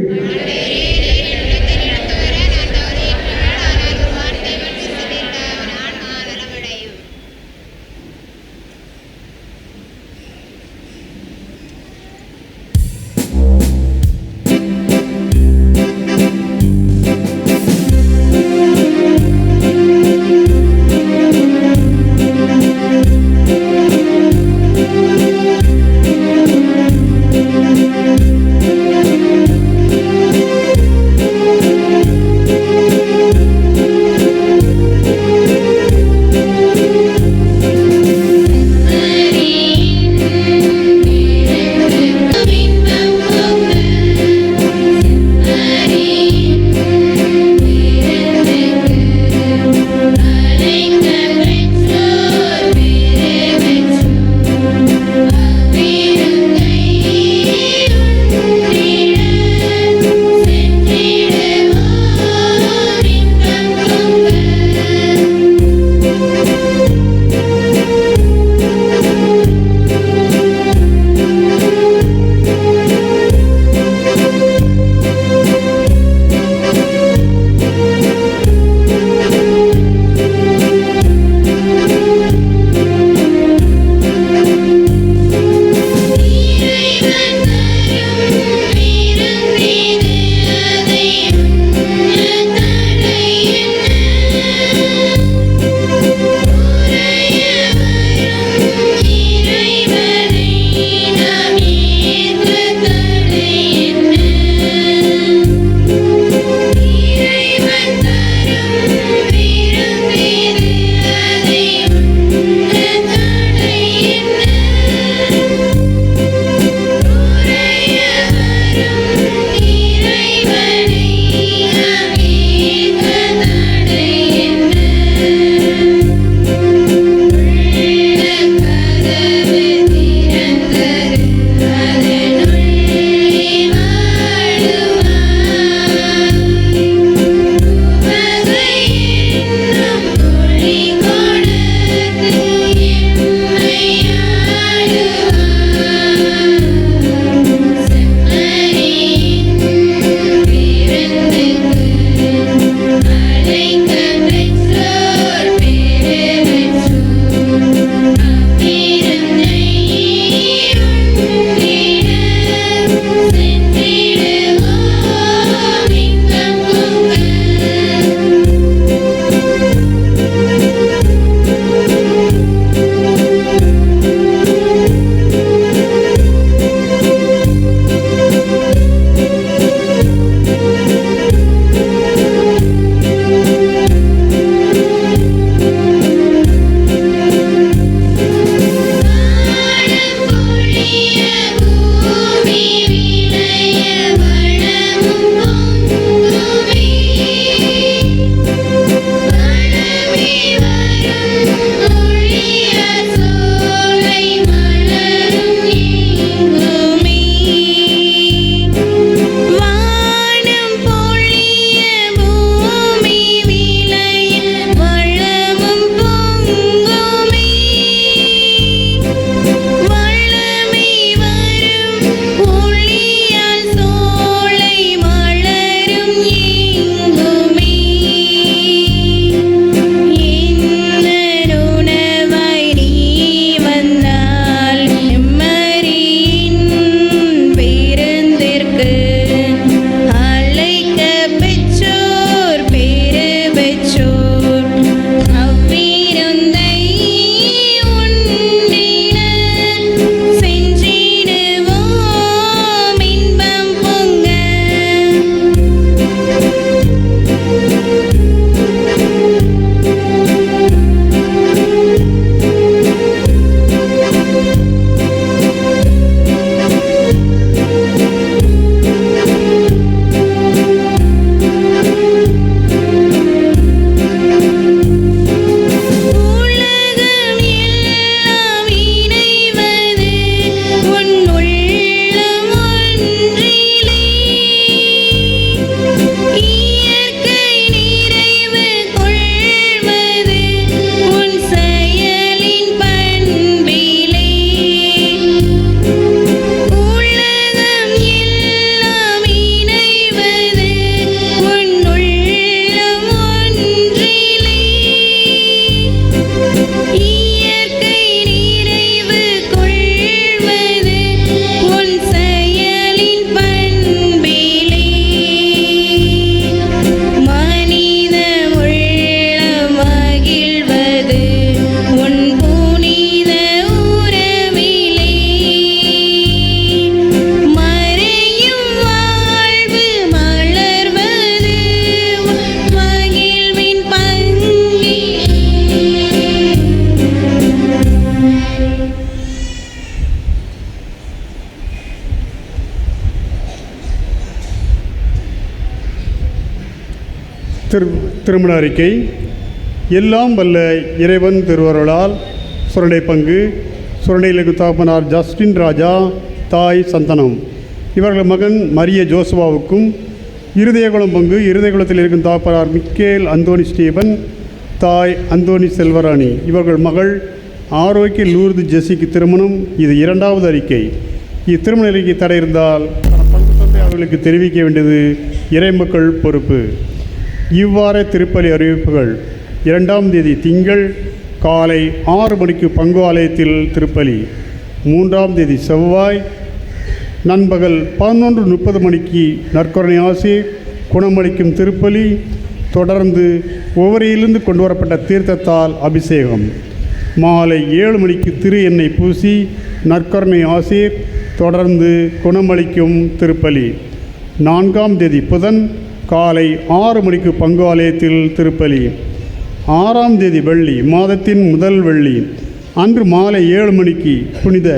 திருமண அறிக்கை. எல்லாம் வல்ல இறைவன் திருவருளால் சுரண்டை பங்கு, சுரண்டையிலுக்கு தகப்பனார் ஜஸ்டின் ராஜா, தாய் சந்தனம், இவர்கள் மகன் மரிய ஜோசுவாவுக்கும், இருதயகுளம் பங்கு, இருதயகுளத்தில் இருக்கும் தகப்பனார் மிக்கேல் அந்தோனி ஸ்டீபன், தாய் அந்தோனி செல்வராணி, இவர்கள் மகள் ஆரோக்கிய லூர்து ஜெசிக்கு திருமணம். இது 2வது அறிக்கை. இத்திருமண அறிக்கை தடை இருந்தால் பங்கு தந்தை அவர்களுக்கு தெரிவிக்க வேண்டியது இறைமக்கள் பொறுப்பு. இவ்வாறு திருப்பலி அறிவிப்புகள். 2ஆம் தேதி திங்கள் காலை 6 மணிக்கு பங்கு ஆலயத்தில் திருப்பலி. 3ஆம் தேதி செவ்வாய் நண்பகல் 11:30 மணிக்கு நற்கருணை ஆசி குணமளிக்கும் திருப்பலி. தொடர்ந்து ஒவ்வொருயிலிருந்து கொண்டு வரப்பட்ட தீர்த்தத்தால் அபிஷேகம். மாலை 7 மணிக்கு திரு எண்ணெய் பூசி நற்கருணை ஆசீர். தொடர்ந்து குணமளிக்கும் திருப்பலி. 4ஆம் தேதி புதன் காலை 6 மணிக்கு பங்கு ஆலயத்தில் திருப்பலி. 6ஆம் தேதி வெள்ளி, மாதத்தின் முதல் வெள்ளி அன்று மாலை 7 மணிக்கு புனித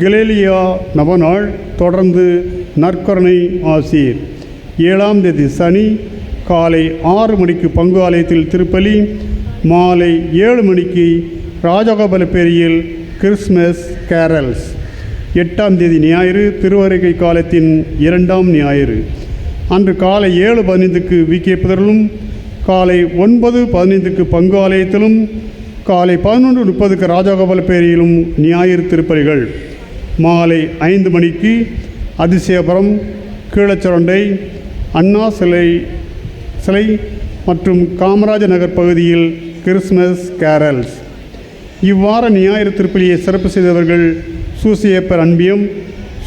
கலேலியா நவநாள். தொடர்ந்து நற்கருணை ஆசீர். 7ஆம் தேதி சனி காலை 6 மணிக்கு பங்கு ஆலயத்தில் திருப்பலி. மாலை 7 மணிக்கு ராஜகோபாலப்பேரியில் கிறிஸ்மஸ் கேரல்ஸ். 8ஆம் தேதி ஞாயிறு திருவருகை காலத்தின் 2ஆம் ஞாயிறு அன்று காலை 7:15க்கு விகே புதரிலும், காலை 9:15க்கு பங்கு ஆலயத்திலும், காலை 11:30க்கு ராஜகோபாலப்பேரியிலும் ஞாயிறு திருப்பலிகள். மாலை 5 மணிக்கு அதிசயபுரம், கீழச்சுரண்டை, அண்ணா சிலை மற்றும் காமராஜ நகர் பகுதியில் கிறிஸ்மஸ் கேரல்ஸ். இவ்வாறு ஞாயிறு திருப்பலியை சிறப்பு செய்தவர்கள் சூசியப்பர் அன்பியம்.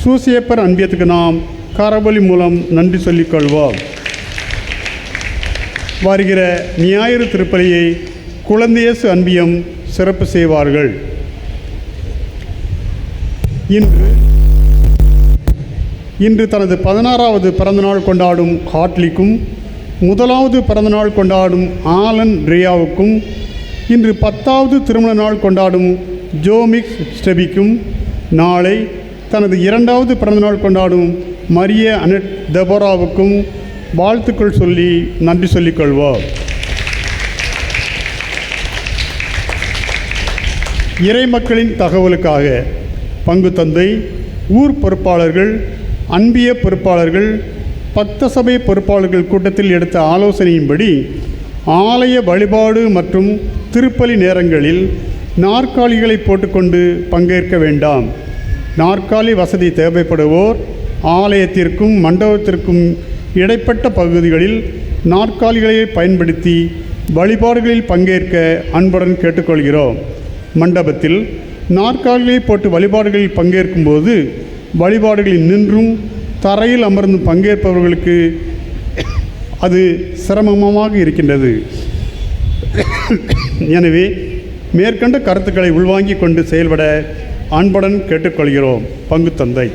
சூசியப்பர் அன்பியத்துக்கு நாம் கரபொலி மூலம் நன்றி சொல்லிக்கொள்வோம். வருகிற ஞாயிறு திருப்பலியை குழந்தையேசு அன்பியம் சிறப்பு செய்வார்கள். இன்று தனது 16வது பிறந்தநாள் கொண்டாடும் ஹாட்லிக்கும், 1வது பிறந்தநாள் கொண்டாடும் ஆலன் ரியாவுக்கும், இன்று 10வது திருமண நாள் கொண்டாடும் ஜோமிக்ஸ் ஸ்டெபிக்கும், நாளை தனது 2வது பிறந்தநாள் கொண்டாடும் மரிய அனட் தெபோராவுக்கும் வாழ்த்துக்கள் சொல்லி நன்றி சொல்லிக்கொள்வோம். இறைமக்களின் தகவலுக்காக பங்கு தந்தை, ஊர் பொறுப்பாளர்கள், அன்பிய பொறுப்பாளர்கள், பக்த சபை பொறுப்பாளர்கள் கூட்டத்தில் எடுத்த ஆலோசனையின்படி ஆலய வழிபாடு மற்றும் திருப்பலி நேரங்களில் நாற்காலிகளை போட்டுக்கொண்டு பங்கேற்க வேண்டாம். நாற்காலி வசதி தேவைப்படுவோர் ஆலயத்திற்கும் மண்டபத்திற்கும் இடைப்பட்ட பகுதிகளில் நாற்காலிகளை பயன்படுத்தி வழிபாடுகளில் பங்கேற்க அன்புடன் கேட்டுக்கொள்கிறோம். மண்டபத்தில் நாற்காலிகளை போட்டு வழிபாடுகளில் பங்கேற்கும்போது வழிபாடுகளில் நின்றும் தரையில் அமர்ந்து பங்கேற்பவர்களுக்கு அது சிரமமாக இருக்கின்றது. எனவே மேற்கண்ட கருத்துக்களை உள்வாங்கிக் கொண்டு செயல்பட அன்புடன் கேட்டுக்கொள்கிறோம். பங்கு தந்தை.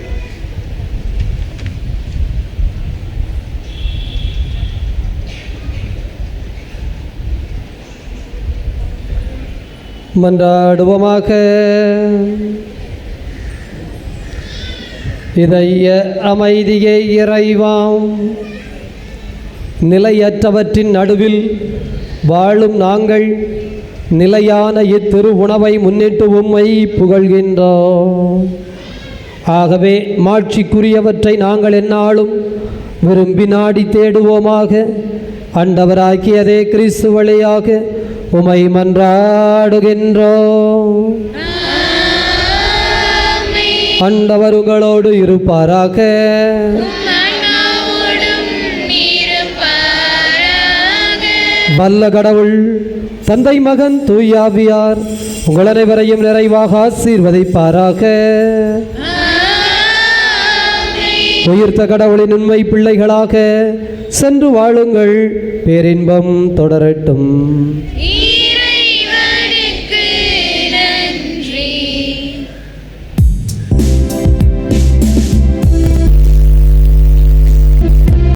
மன்றாடுவோமாக. இதய அமைதியை இறைவாம், நிலையற்றவற்றின் நடுவில் வாழும் நாங்கள் நிலையான இத்திரு உணவை முன்னிட்டு உம்மை புகழ்கின்றோம். ஆகவே மாட்சிக்குரியவற்றை நாங்கள் எந்நாளும் விரும்பி நாடி தேடுவோமாக. ஆண்டவராகியதே கிறிஸ்து வழியாக உம்மை மன்றாடுகின்றோம். ஆண்டவர் உங்களோடு இருப்பாராக. வல்ல கடவுள் தந்தை, மகன், தூயாவியார் உங்கள் அனைவரையும் நிறைவாக ஆசீர்வதிப்பாராக. உயிர்த்த கடவுளின் உண்மை பிள்ளைகளாக சென்று வாழுங்கள். பேரின்பம் தொடரட்டும்.